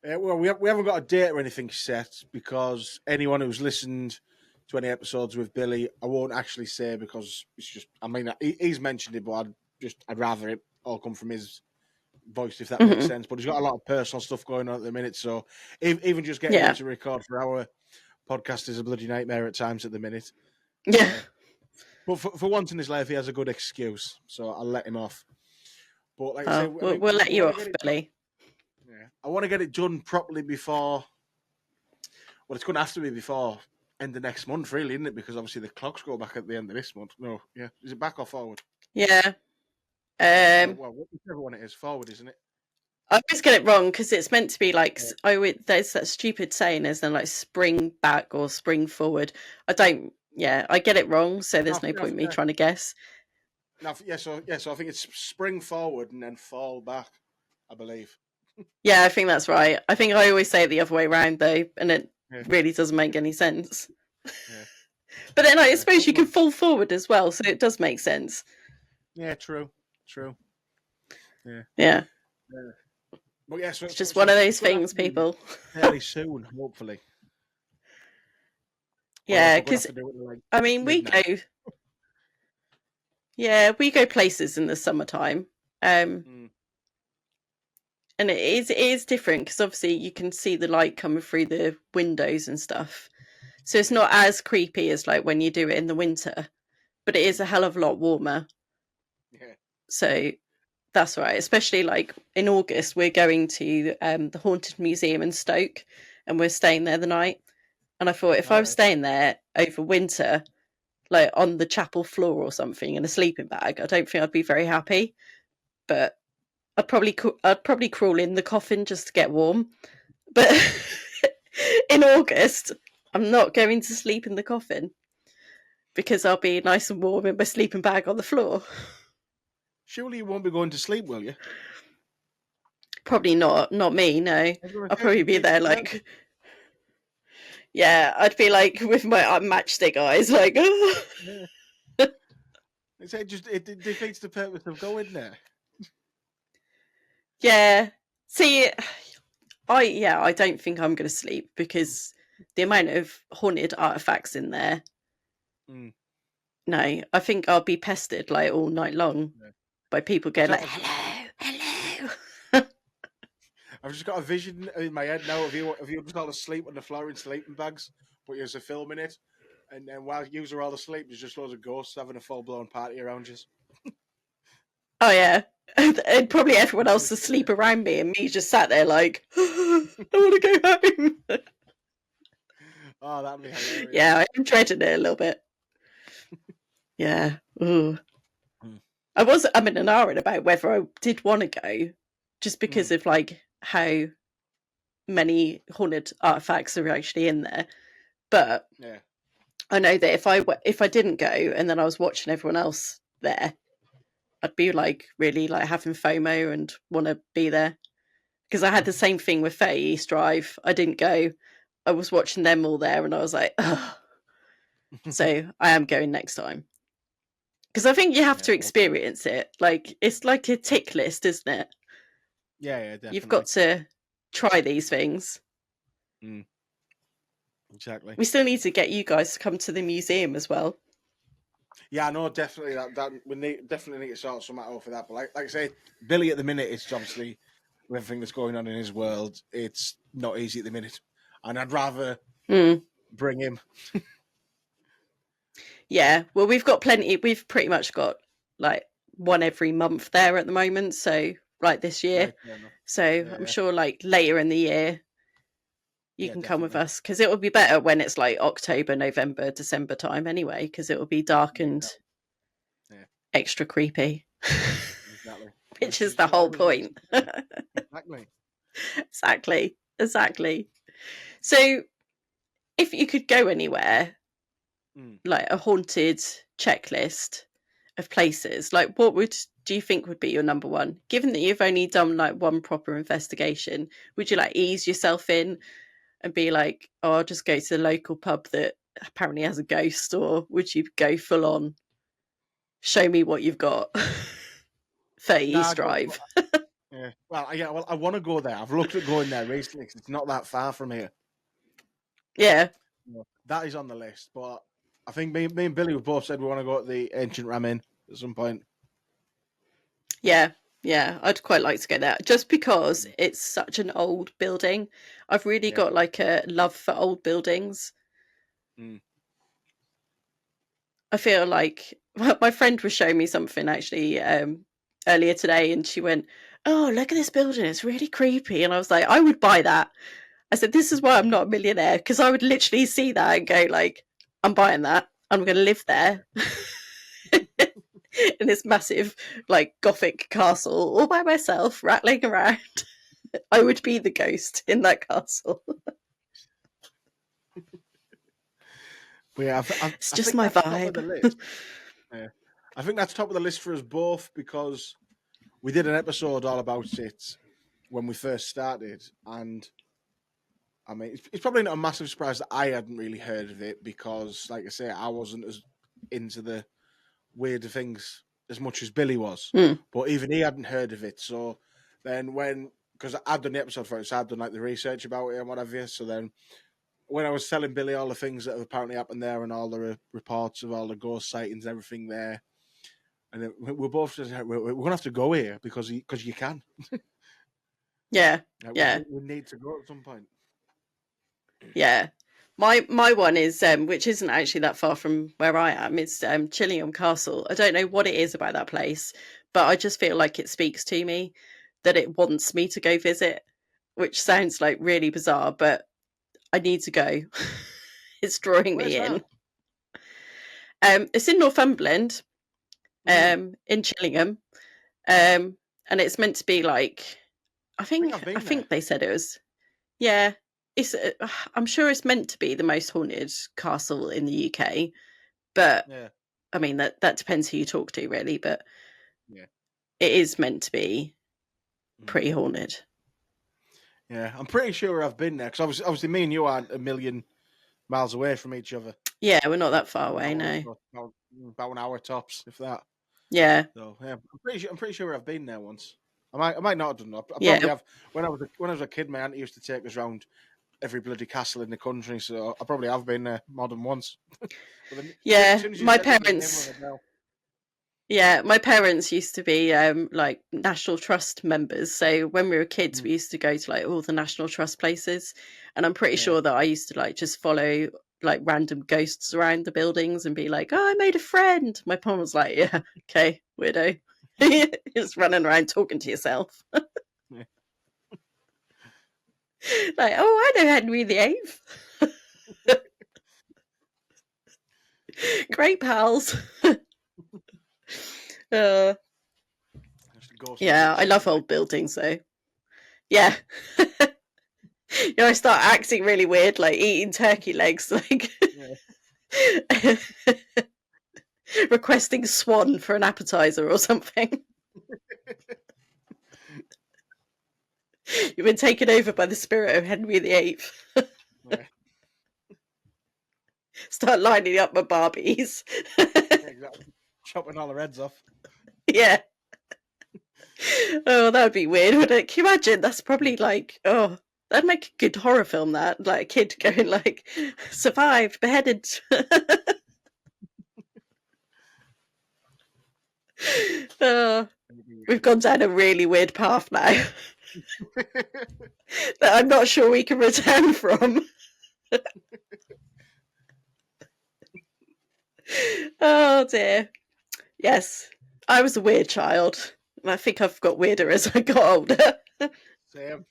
Well, we haven't got a date or anything set, because anyone who's listened to any episodes with Billy, I won't actually say, because it's just, I mean, he's mentioned it, but I'd rather it all come from his voice, if that makes sense. But he's got a lot of personal stuff going on at the minute, so even just getting him to record for our podcast is a bloody nightmare at times at the minute. Yeah. But for once in his life, he has a good excuse, so I'll let him off. But like I say, we'll let you off, Billy. Yeah, I want to get it done properly before. Well, it's going to have to be before end of next month, really, isn't it? Because obviously the clocks go back at the end of this month. No, yeah, is it back or forward? Yeah. Well, whichever one it is, forward, isn't it? I always get it wrong because it's meant to be like there's that stupid saying, isn't there, like spring back or spring forward. I get it wrong, so there's no point in me trying to guess. No, so I think it's spring forward and then fall back, I believe. Yeah, I think that's right. I think I always say it the other way around though, and it Yeah. really doesn't make any sense. Yeah. But then I suppose you can fall forward as well, so it does make sense. Yeah, true. Yeah. Yeah. But yeah, so It's just one of those gonna things, happen people. fairly soon, hopefully. Yeah, because I mean, midnight. we go places in the summertime, and it is different because obviously you can see the light coming through the windows and stuff, so it's not as creepy as like when you do it in the winter, but it is a hell of a lot warmer. Yeah. So that's right. Especially like in August, we're going to the Haunted Museum in Stoke, and we're staying there the night. And I thought if I was staying there over winter, like on the chapel floor or something in a sleeping bag, I don't think I'd be very happy. But I'd probably crawl in the coffin just to get warm. But in August, I'm not going to sleep in the coffin because I'll be nice and warm in my sleeping bag on the floor. Surely you won't be going to sleep, will you? Probably not. Not me, no. I'll probably be there like... Yeah, I'd be like with my matchstick eyes, like... Yeah. It defeats the purpose of going there. Yeah. See, I don't think I'm going to sleep because the amount of haunted artifacts in there... No, I think I'll be pestered like all night long by people going like, hello. I've just got a vision in my head now of you just all asleep on the floor in sleeping bags, but there's a film in it, and then while you are all asleep, there's just loads of ghosts having a full-blown party around you. Oh yeah, and probably everyone else asleep around me, and me just sat there like, I want to go home. Oh, that'd be hilarious. Yeah, I'm dreading it a little bit. Yeah. Ooh. I'm in an hour about whether I did want to go, just because of like how many haunted artifacts are actually in there. But I know that if I didn't go and then I was watching everyone else there, I'd be like really like having FOMO and want to be there. Because I had the same thing with Fae East Drive. I didn't go. I was watching them all there, and I was like, ugh. So I am going next time. Because I think you have to experience it. Like, it's like a tick list, isn't it? Yeah, definitely. You've got to try these things. Exactly. We still need to get you guys to come to the museum as well. Yeah, I know, definitely. That we definitely need to sort something out for that. But like I say, Billy at the minute, it's obviously with everything that's going on in his world, it's not easy at the minute. And I'd rather bring him. Yeah, well, we've got plenty. We've pretty much got like one every month there at the moment. So, like this year. So I'm sure like later in the year, you can come with us because it will be better when it's like October, November, December time anyway, because it will be dark and extra creepy. Exactly. Which is the whole point. Exactly. So, if you could go anywhere, like a haunted checklist of places, like what do you think would be your number one? Given that you've only done like one proper investigation, would you like ease yourself in and be like, oh, I'll just go to the local pub that apparently has a ghost, or would you go full on, show me what you've got? 30 East Drive. Well, I want to go there. I've looked at going there recently because it's not that far from here. Yeah. That is on the list, but I think me and Billy have both said we want to go to the Ancient Ramin at some point. Yeah, I'd quite like to go there just because it's such an old building. I've really got like a love for old buildings. I feel like my friend was showing me something actually earlier today, and she went, "Oh, look at this building! It's really creepy." And I was like, "I would buy that." I said, "This is why I'm not a millionaire, because I would literally see that and go like, I'm buying that. I'm going to live there." In this massive, like, Gothic castle all by myself, rattling around. I would be the ghost in that castle. But yeah, it's just my vibe. I think that's top of the list for us both because we did an episode all about it when we first started, and I mean, it's probably not a massive surprise that I hadn't really heard of it because, like I say, I wasn't as into the weirder things as much as Billy was, but even he hadn't heard of it. So then because I'd done the episode for it, so I'd done like the research about it and whatever. So then when I was telling Billy all the things that have apparently happened there and all the reports of all the ghost sightings and everything there, and then we both said, we're going to have to go here because you can. Yeah, Like, yeah. We need to go at some point. Yeah. My one is, which isn't actually that far from where I am, it's Chillingham Castle. I don't know what it is about that place, but I just feel like it speaks to me, that it wants me to go visit, which sounds like really bizarre, but I need to go. It's drawing Where's me in. that? It's in Northumberland, in Chillingham, and it's meant to be like, I think they said it was, yeah. It's, I'm sure it's meant to be the most haunted castle in the UK, but Yeah. I mean that depends who you talk to, really. But Yeah, it is meant to be pretty haunted. Yeah, I'm pretty sure I've been there because obviously me and you aren't a million miles away from each other. Yeah, we're not that far away, no. About an hour tops, if that. Yeah. So yeah, I'm pretty sure I've been there once. I might not have done that. I Yeah. probably have. When I was a kid, my auntie used to take us around every bloody castle in the country, so I probably have been there more than once. Yeah, my parents. Yeah, my parents used to be like National Trust members. So when we were kids, we used to go to like all the National Trust places, and I'm pretty sure that I used to like just follow like random ghosts around the buildings and be like, "Oh, I made a friend." My mom was like, "Yeah, okay, weirdo." Just running around talking to yourself. Yeah. Like, oh, I know Henry VIII. Great pals. Yeah, I love old buildings though. Yeah. You know, I start acting really weird, like eating turkey legs, like requesting swan for an appetizer or something. You've been taken over by the spirit of Henry VIII. Yeah. Start lining up my Barbies. Exactly. Chopping all their heads off. Yeah. Oh, that would be weird, wouldn't it? Can you imagine? That's probably like, oh, that'd make a good horror film, that. Like a kid going like, survived, beheaded. We've gone down a really weird path now that I'm not sure we can return from. Oh dear. Yes, I was a weird child. And I think I've got weirder as I got older. Same.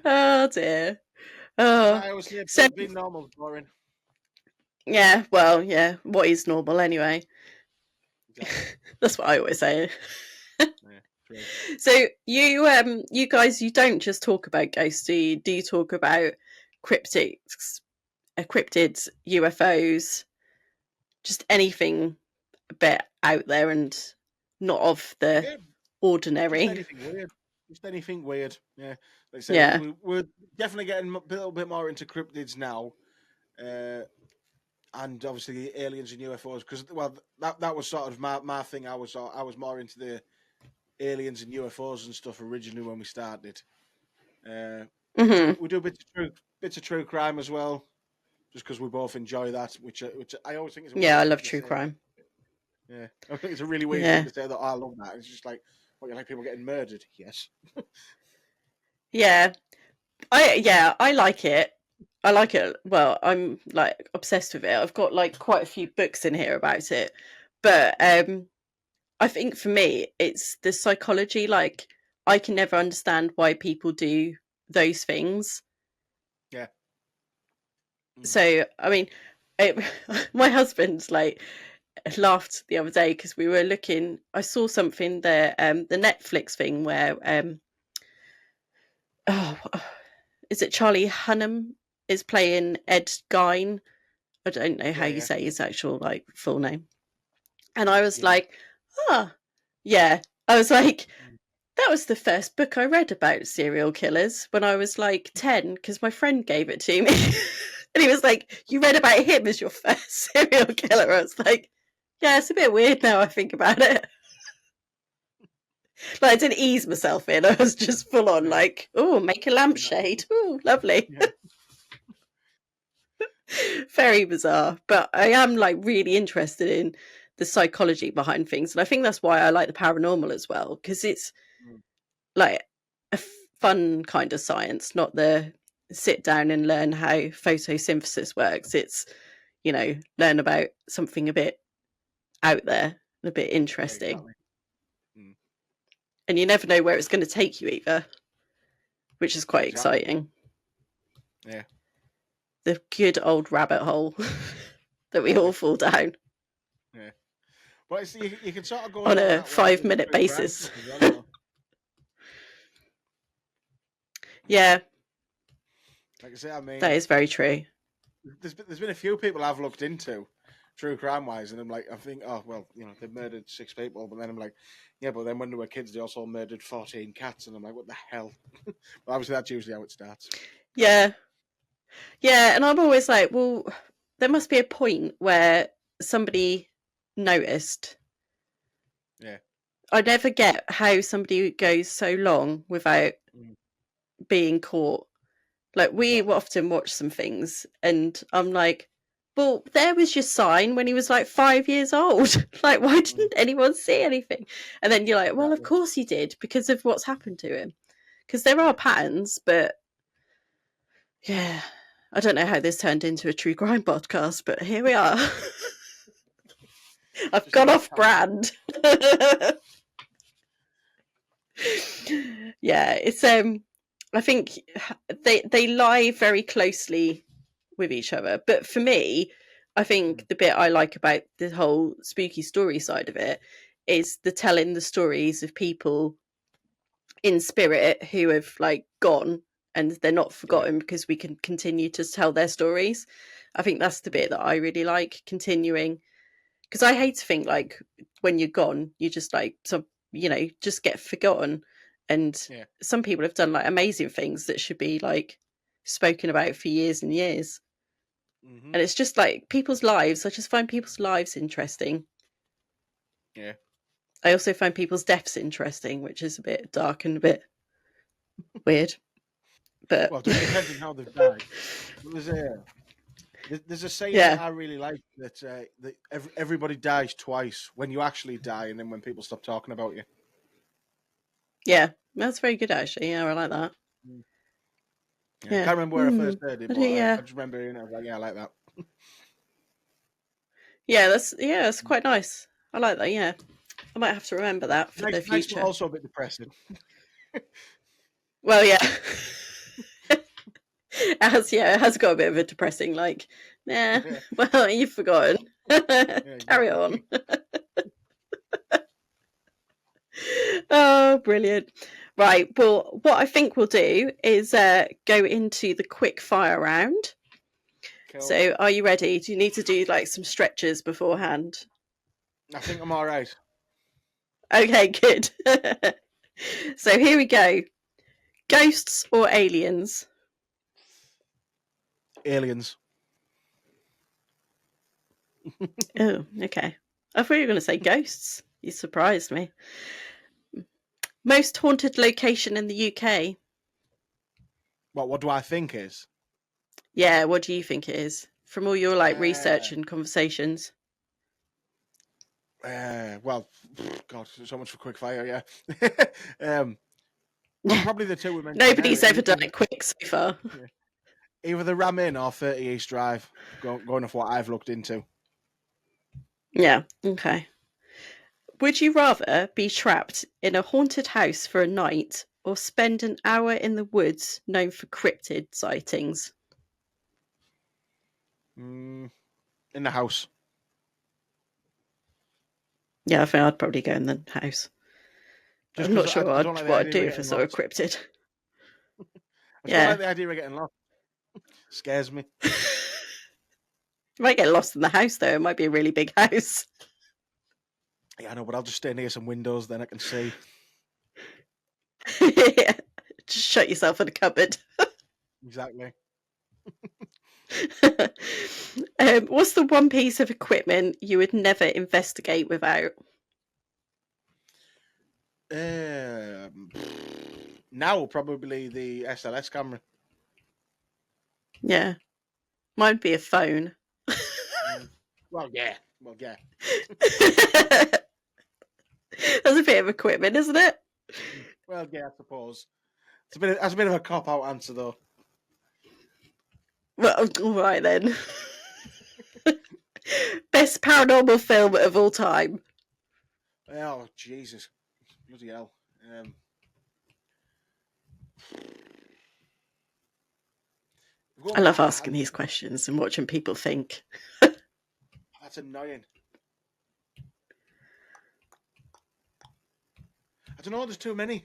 Oh dear. I always say being normal is boring. Yeah, well, yeah. What is normal anyway? Exactly. That's what I always say. Yeah, so you guys, you don't just talk about ghosts, do you? Do you talk about cryptids, UFOs, just anything a bit out there and not of the ordinary? Just anything weird. Yeah. Like I say, we're definitely getting a little bit more into cryptids now. And obviously aliens and UFOs, because that was sort of my thing. I was more into the aliens and UFOs and stuff originally when we started. We do bits of true crime as well, just because we both enjoy that, which I always think is I love true crime. Yeah, I think it's a really weird thing to say that I love that. It's just like, what, you like people getting murdered? Yes. Yeah, I like it. I like it. Well, I'm like obsessed with it. I've got like quite a few books in here about it, but I think for me, it's the psychology. Like, I can never understand why people do those things. Yeah. So, I mean, my husband's like laughed the other day because we were looking. I saw something there, the Netflix thing where, is it Charlie Hunnam is playing Ed Gein, I don't know how Yeah, you yeah. say his actual like full name. And I was Yeah. like, yeah. I was like, that was the first book I read about serial killers when I was like 10, because my friend gave it to me. And he was like, you read about him as your first serial killer? I was like, yeah, it's a bit weird now I think about it. Like, I didn't ease myself in. I was just full on like, oh, make a lampshade. Oh, lovely. Yeah. Very bizarre. But I am like really interested in the psychology behind things. And I think that's why I like the paranormal as well, because it's like a fun kind of science, not the sit down and learn how photosynthesis works. It's, learn about something a bit out there and a bit interesting. Exactly. And you never know where it's going to take you either, which is quite exciting. Yeah. The good old rabbit hole that we all fall down. Yeah. But you can sort of go on a 5-minute basis. Yeah. Like I say, I mean, that is very true. There's been a few people I've looked into, true crime wise, and I'm like, I think, oh well, they murdered 6 people, but then I'm like, yeah, but then when they were kids, they also murdered 14 cats, and I'm like, what the hell? But obviously, that's usually how it starts. Yeah, and I'm always like, well, there must be a point where somebody noticed. Yeah, I never get how somebody goes so long without being caught. Like, we often watch some things, and I'm like, well, there was your sign when he was like 5 years old. Like, why didn't anyone see anything? And then you're like, well, of course he did, because of what's happened to him. Because there are patterns, but yeah, I don't know how this turned into a true crime podcast, but here we are. I've gone off brand. Yeah, it's I think they lie very closely with each other. But for me, I think the bit I like about the whole spooky story side of it is the telling the stories of people in spirit who have like gone and they're not forgotten because we can continue to tell their stories. I think that's the bit that I really like, continuing, because I hate to think like when you're gone, you just like just get forgotten. And some people have done like amazing things that should be like spoken about for years and years. And it's just like people's lives. I just find people's lives interesting. Yeah. I also find people's deaths interesting, which is a bit dark and a bit weird. But well, it depends on how they've died. There's a saying that I really like that everybody dies twice: when you actually die, and then when people stop talking about you. Yeah, that's very good actually. Yeah, I like that. Yeah. I can't remember where I first heard it, but I just remember hearing it. I was like, yeah, I like that. Yeah, that's quite nice. I like that. Yeah, I might have to remember that for the future. Nice, also a bit depressing. Well, yeah. It has got a bit of a depressing, like, well, you've forgotten. Carry on. Oh, brilliant. Right, well, what I think we'll do is go into the quick fire round. Cool. So, are you ready? Do you need to do like some stretches beforehand? I think I'm all right. Okay, good. So, here we go. Ghosts or aliens? Aliens. Oh, okay. I thought you were going to say ghosts. You surprised me. Most haunted location in the UK? What do I think is? Yeah, what do you think it is? From all your like research and conversations. Well, God, so much for quick fire, yeah. Probably the two we mentioned. Nobody's ever done it quick so far. Yeah. Either the Ram Inn or 30 East Drive, going off what I've looked into. Yeah, okay. Would you rather be trapped in a haunted house for a night or spend an hour in the woods known for cryptid sightings? In the house. Yeah, I think I'd probably go in the house. I'm not sure what I'd do if I saw a cryptid. I don't like the idea of getting lost. Scares me. You might get lost in the house, though. It might be a really big house. Yeah, I know, but I'll just stay near some windows, then I can see. Yeah. Just shut yourself in a cupboard. Exactly. What's the one piece of equipment you would never investigate without? Now, probably the SLS camera. Yeah. Mine would be a phone. Well, yeah. That's a bit of equipment, isn't it? Well, yeah, I suppose. That's a bit of a cop-out answer, though. Well, all right then. Best paranormal film of all time. Oh, Jesus. Bloody hell. I love asking these questions and watching people think. That's annoying. I don't know, there's too many.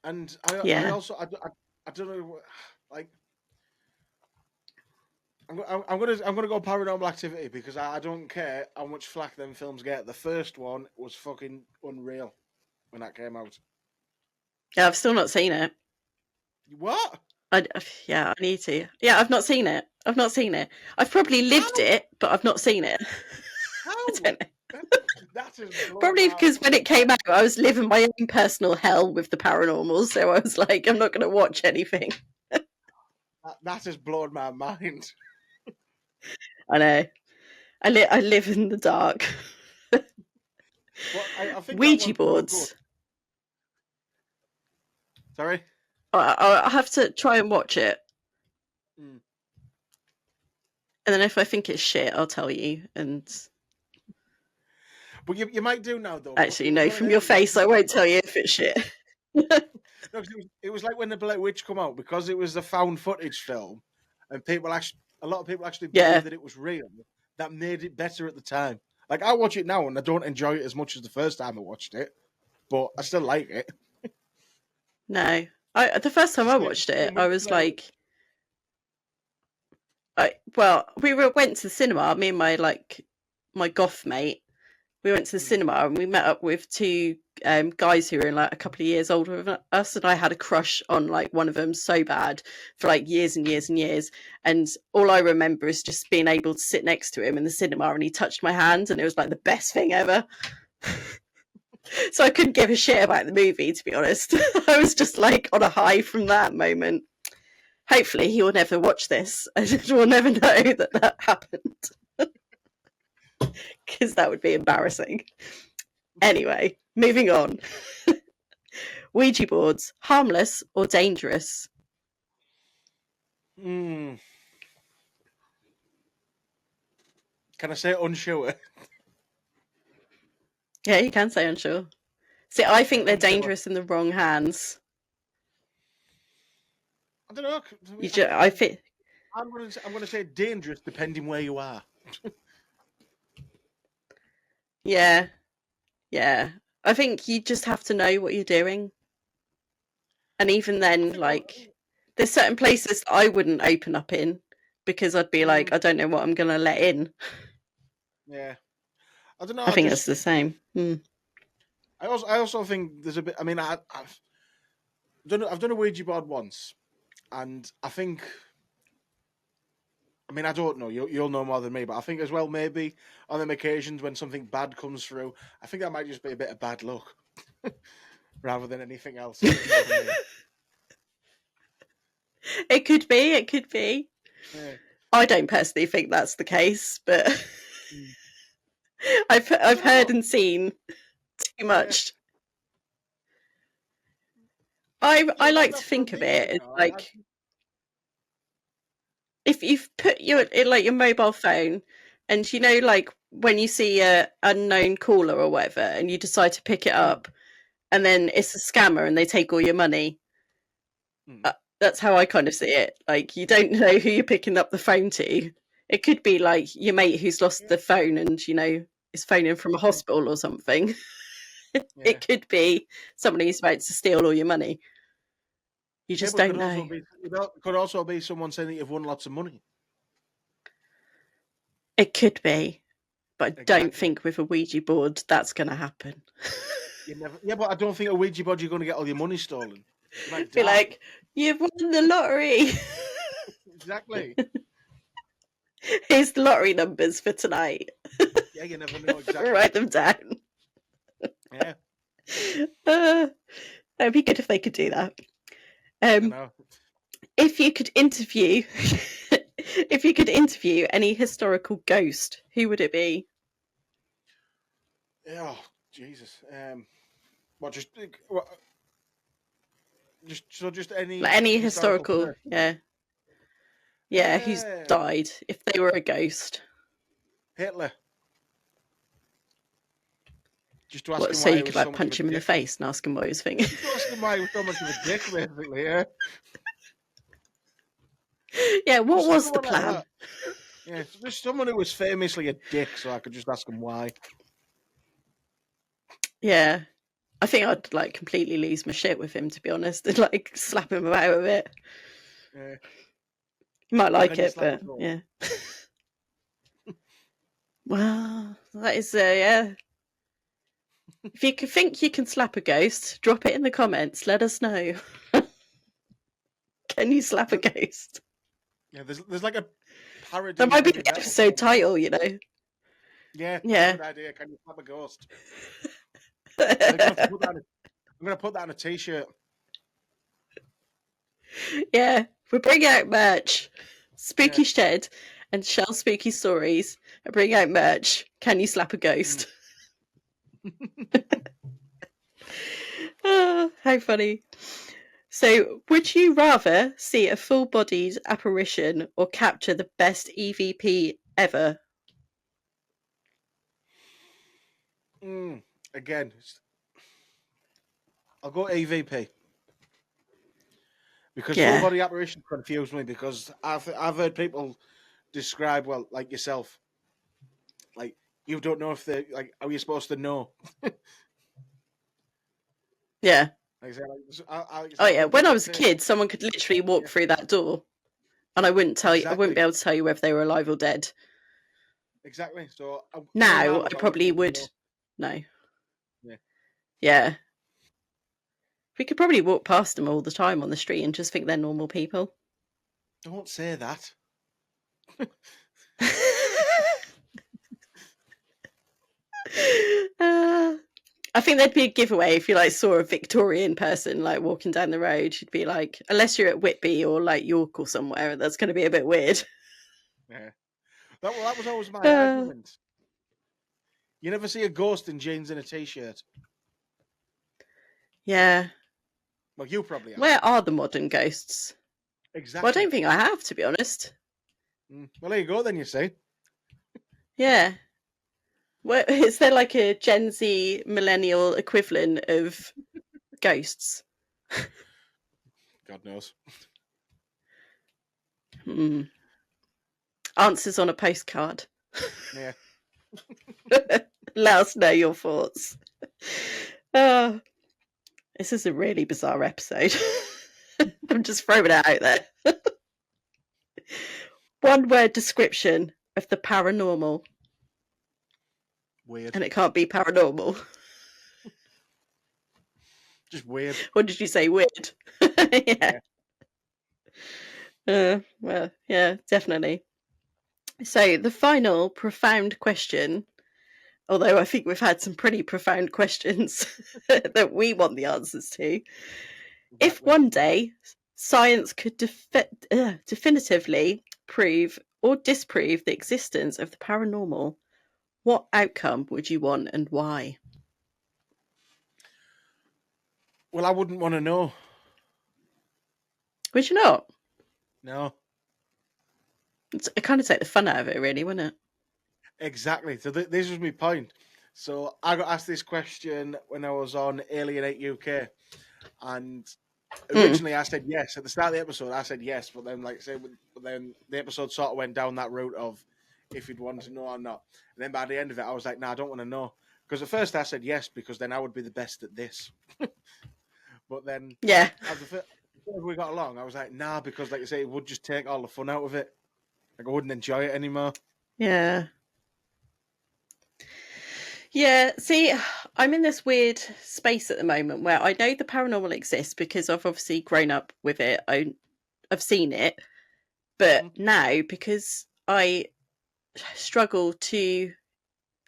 And I also don't know, like, I'm gonna go Paranormal Activity because I don't care how much flack them films get. The first one was fucking unreal when that came out. Yeah, I've still not seen it. What? I need to. Yeah, I've not seen it. I've probably lived it, but I've not seen it. How? I don't know. That is Probably because when it came out, I was living my own personal hell with the paranormal, so I was like, I'm not going to watch anything. That has blown my mind. I know. I live in the dark. Well, I think Ouija boards. Sorry? I'll have to try and watch it. And then if I think it's shit, I'll tell you. And But you might do now, though. Actually, no, from your face, I won't tell you if it's shit. No, it was like when the Blair Witch come out, because it was a found footage film, and a lot of people actually believed that it was real. That made it better at the time. Like, I watch it now, and I don't enjoy it as much as the first time I watched it, but I still like it. No, the first time I watched it, I was like, we went to the cinema. Me and my goth mate, we went to the cinema and we met up with two guys who were like a couple of years older than us, and I had a crush on like one of them so bad for like years and years and years. And all I remember is just being able to sit next to him in the cinema, and he touched my hand, and it was like the best thing ever. So I couldn't give a shit about the movie, to be honest. I was just like on a high from that moment. Hopefully he will never watch this and we'll never know that happened. Because that would be embarrassing. Anyway, moving on. Ouija boards, harmless or dangerous? Can I say unsure? Yeah, you can say unsure. See, I think they're dangerous in the wrong hands. I don't know. I'm going to say dangerous depending where you are. Yeah. I think you just have to know what you're doing. And even then, like, there's certain places I wouldn't open up in because I'd be like, I don't know what I'm going to let in. Yeah. I don't know. I think it's the same. I also think there's a bit. I mean, I've done a Ouija board once, and I think. I mean, I don't know. You'll know more than me, but I think as well, maybe on them occasions when something bad comes through, I think that might just be a bit of bad luck, rather than anything else. It could be. Yeah. I don't personally think that's the case, but I've heard and seen too much. I like to think of it as like if you've put your mobile phone, and you know, like when you see a unknown caller or whatever, and you decide to pick it up, and then it's a scammer and they take all your money. That's how I kind of see it. Like, you don't know who you're picking up the phone to. It could be like your mate who's lost the phone and, you know, is phoning from a hospital or something. It could be somebody who's about to steal all your money. You just don't know. It could also be someone saying that you've won lots of money. It could be, but I don't Exactly. think with a Ouija board that's going to happen. Yeah, but I don't think a Ouija board you're going to get all your money stolen. You might Be die. like, you've won the lottery. Exactly. Here's the lottery numbers for tonight. Yeah, you never know exactly. Write them down. Yeah, That'd be good if they could do that. I know. If you could interview, if you could interview any historical ghost, who would it be? Oh, Jesus. What? Just any Like any historical, person? yeah, who's died? If they were a ghost, Hitler. Just to ask what? him So why you he could was like so punch much of him a in the dick. face and ask him what he was thinking. Just to ask him why he was so much of a dick, basically. Yeah. Yeah, what Just was the someone like plan? that. Yeah, just someone who was famously a dick, so I could just ask him why. Yeah, I think I'd like completely lose my shit with him, to be honest, and like slap him about a bit. Yeah. You might like then you it, slap but his yeah. Well, that is yeah. If you think you can slap a ghost, drop it in the comments. Let us know. Can you slap a ghost? Yeah, there's like a parody. That might be heavy the metal episode song. title, you know. Yeah, Yeah. good idea. Can you slap a ghost? I'm gonna put that on a t-shirt. Yeah, we're bringing out merch. Spooky Shed and Shell Spooky Stories are bringing out merch. Can you slap a ghost? Oh, how funny. So, would you rather see a full-bodied apparition or capture the best EVP ever? Again, I'll go EVP because full body apparition confused me because I've heard people describe, well, like yourself, like you don't know if they like how you're supposed to know. Yeah. Oh yeah. When I was a kid, someone could literally walk through that door, and I wouldn't tell you. I wouldn't be able to tell you whether they were alive or dead. Exactly. So now I probably would. No. Yeah. We could probably walk past them all the time on the street and just think they're normal people. Don't say that. I think there'd be a giveaway if you like saw a Victorian person like walking down the road. You'd be like, unless you're at Whitby or like York or somewhere, that's going to be a bit weird. Yeah, that was always my argument. You never see a ghost in jeans and a t-shirt. Yeah. Well, you probably have. Where are the modern ghosts? Exactly. Well, I don't think I have, to be honest. Well, there you go. Then you see. Yeah. Where, is there like a Gen Z millennial equivalent of ghosts? God knows. Answers on a postcard. Yeah. Let us know your thoughts. This is a really bizarre episode. I'm just throwing it out there. One word description of the paranormal. Weird. And it can't be paranormal. Just weird. What did you say? Weird. Yeah. Well, yeah, definitely. So the final profound question, although I think we've had some pretty profound questions that we want the answers to. Exactly. If one day science could definitively prove or disprove the existence of the paranormal, what outcome would you want and why? Well, I wouldn't want to know. Would you not? No. It kind of take the fun out of it, really, wouldn't it? Exactly. So this was my point. So I got asked this question when I was on Alienate UK, and originally I said yes. At the start of the episode, I said yes, but then, like I said, then the episode sort of went down that route of if you'd want to know or not. And then by the end of it, I was like, no, I don't want to know. Because at first I said yes, because then I would be the best at this. But then, as we got along, I was like, nah, because like I say, it would just take all the fun out of it. Like I wouldn't enjoy it anymore. Yeah. Yeah, see, I'm in this weird space at the moment where I know the paranormal exists because I've obviously grown up with it. I've seen it, but now because I struggle to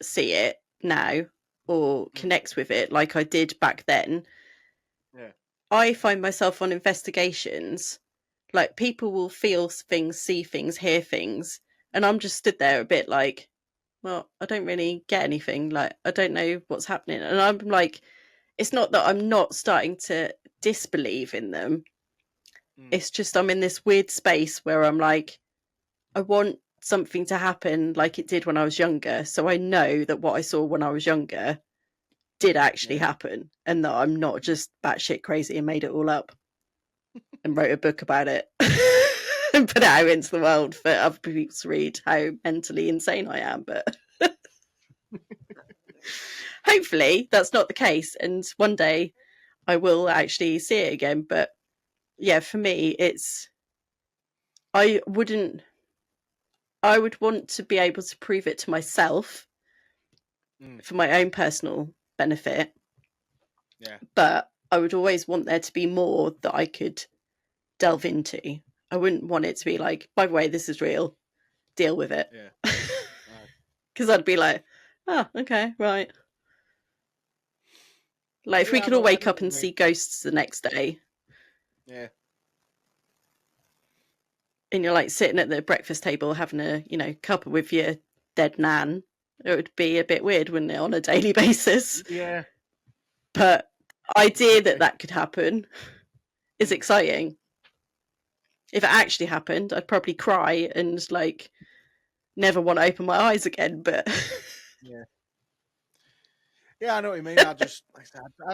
see it now or connect with it like I did back then, Yeah. I find myself on investigations. Like people will feel things, see things, hear things, and I'm just stood there a bit like, well, I don't really get anything. Like I don't know what's happening, and I'm like, it's not that I'm not starting to disbelieve in them. It's just I'm in this weird space where I'm like, I want something to happen like it did when I was younger, so I know that what I saw when I was younger did actually happen, and that I'm not just batshit crazy and made it all up and wrote a book about it and put it out into the world for other people to read how mentally insane I am. But hopefully that's not the case, and one day I will actually see it again. But yeah, for me, I would want to be able to prove it to myself for my own personal benefit. Yeah. But I would always want there to be more that I could delve into. I wouldn't want it to be like, by the way, this is real. Deal with it. Yeah. Because I'd be like, oh, okay, right. Like if we Yeah, could all no, I wake know up what you and mean. see ghosts the next day, Yeah. and you're like sitting at the breakfast table having a cuppa with your dead nan, it would be a bit weird, wouldn't it, on a daily basis? Yeah. But idea that could happen is exciting. If it actually happened, I'd probably cry and like never want to open my eyes again. But Yeah. Yeah, I know what you mean. I just, like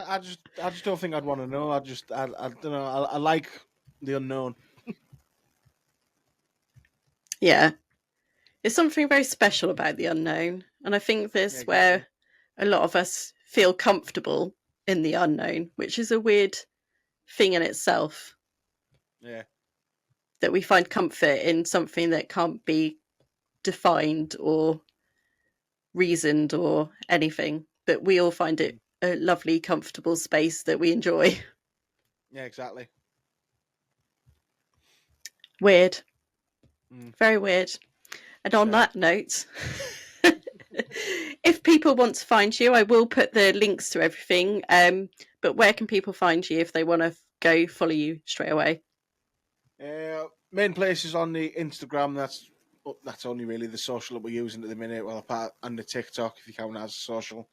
I just don't think I'd want to know. I don't know. I like the unknown. yeah, there's something very special about the unknown, and I think this Yeah, exactly. where a lot of us feel comfortable in the unknown, which is a weird thing in itself. Yeah. That we find comfort in something that can't be defined or reasoned or anything, but we all find it a lovely, comfortable space that we enjoy. Yeah, exactly. Weird. Very weird. And on Very. that note, if people want to find you, I will put the links to everything. But where can people find you if they want to go follow you straight away? Main place is on the Instagram. That's only really the social that we're using at the minute. Well, apart and the TikTok, if you count that as a social.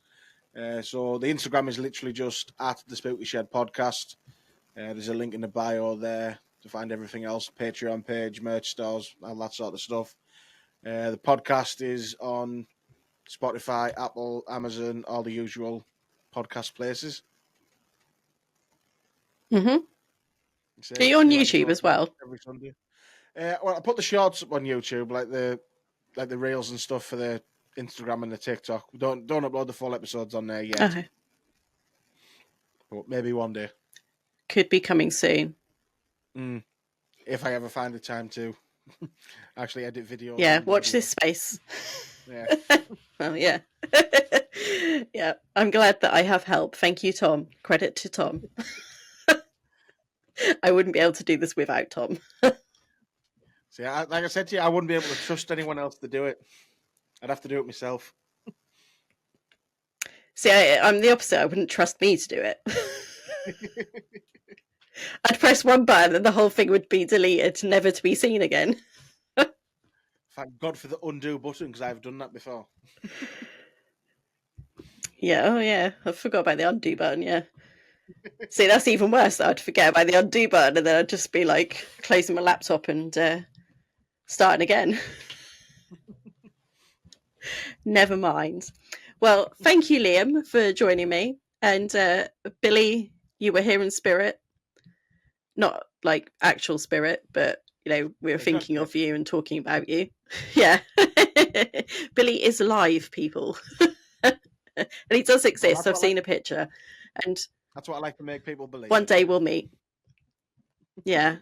So the Instagram is literally just at the Spooky Shed Podcast. There's a link in the bio there to find everything else: Patreon page, merch stores, all that sort of stuff. The podcast is on Spotify, Apple, Amazon, all the usual podcast places. Mm-hmm. Are you on YouTube as well? Every Sunday. Well, I put the shorts up on YouTube, like the reels and stuff for the Instagram and the TikTok. Don't upload the full episodes on there yet. Okay. But maybe one day. Could be coming soon. If I ever find the time to actually edit videos. Yeah, watch this space. Yeah. Well, yeah. Yeah, I'm glad that I have help. Thank you, Tom. Credit to Tom. I wouldn't be able to do this without Tom. See, like I said to you, I wouldn't be able to trust anyone else to do it. I'd have to do it myself. See, I'm the opposite. I wouldn't trust me to do it. I'd press one button and the whole thing would be deleted, never to be seen again. Thank God for the undo button, because I've done that before. Yeah, oh yeah. I forgot about the undo button, yeah. See, that's even worse. I'd forget about the undo button and then I'd just be like closing my laptop and starting again. Never mind. Well, thank you, Liam, for joining me. And Billy, you were here in spirit. Not like actual spirit, but we were thinking of you and talking about you. Yeah. Billy is alive, people. And he does exist. I've seen a picture. And that's what I like to make people believe. One day we'll meet. Yeah.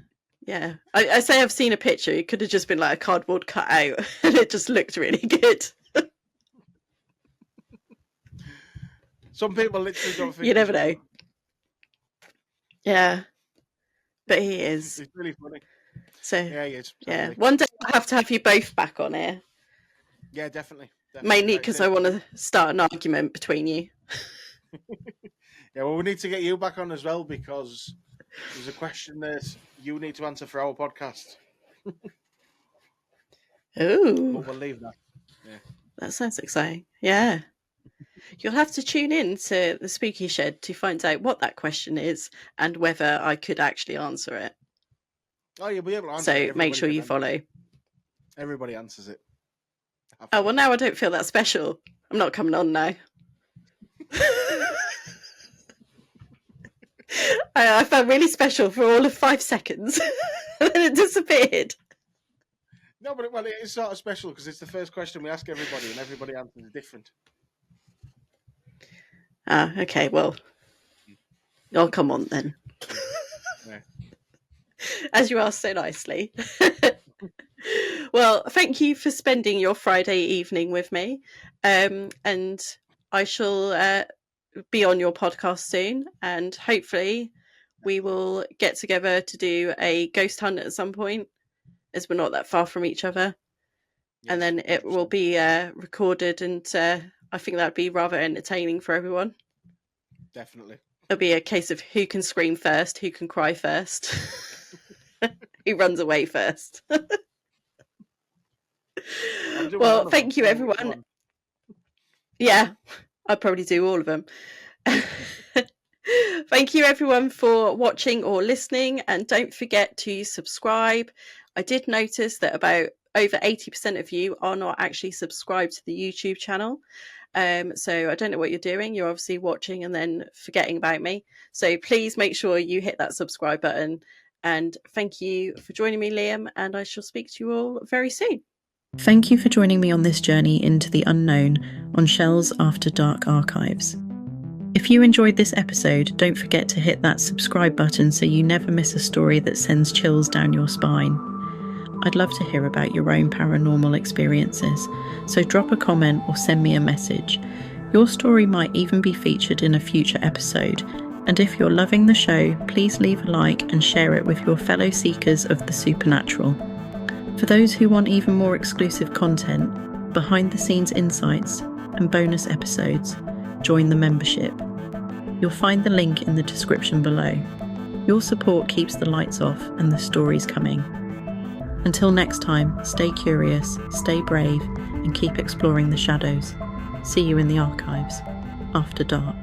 Yeah. I say I've seen a picture. It could have just been like a cardboard cutout and it just looked really good. Some people literally don't think You never he's know. real. Yeah. But he is. It's really funny. So, Yeah, he is. yeah. Totally. One day I'll have to have you both back on here. Yeah, definitely. Mainly Like because I want to start an argument between you. Yeah, well, we need to get you back on as well because there's a question that you need to answer for our podcast. Oh, But we'll leave that. Yeah. that sounds exciting. Yeah. You'll have to tune in to the Spooky Shed to find out what that question is and whether I could actually answer it. Oh, you'll be able to answer So it. make Everybody sure can you answer follow. it. Everybody answers it. Oh, well, now I don't feel that special. I'm not coming on now. I felt really special for all of 5 seconds. And then it disappeared. No, but it is sort of special because it's the first question we ask everybody and everybody answers different. Ah, okay, well, I'll come on then. Yeah. As you asked so nicely. Well, thank you for spending your Friday evening with me. And I shall be on your podcast soon. And hopefully we will get together to do a ghost hunt at some point, as we're not that far from each other. Yes, And then it will 100%. be recorded, and I think that'd be rather entertaining for everyone. Definitely. It'll be a case of who can scream first, who can cry first, who runs away first. Well, thank you, everyone. Yeah, I'd probably do all of them. Thank you, everyone, for watching or listening. And don't forget to subscribe. I did notice that about over 80% of you are not actually subscribed to the YouTube channel. So I don't know what you're doing. You're obviously watching and then forgetting about me. So please make sure you hit that subscribe button. And thank you for joining me, Liam. And I shall speak to you all very soon. Thank you for joining me on this journey into the unknown on Shell's After Dark archives. If you enjoyed this episode, don't forget to hit that subscribe button so you never miss a story that sends chills down your spine. I'd love to hear about your own paranormal experiences, so drop a comment or send me a message. Your story might even be featured in a future episode, and if you're loving the show, please leave a like and share it with your fellow seekers of the supernatural. For those who want even more exclusive content, behind-the-scenes insights, and bonus episodes, join the membership. You'll find the link in the description below. Your support keeps the lights off and the stories coming. Until next time, stay curious, stay brave, and keep exploring the shadows. See you in the archives, after dark.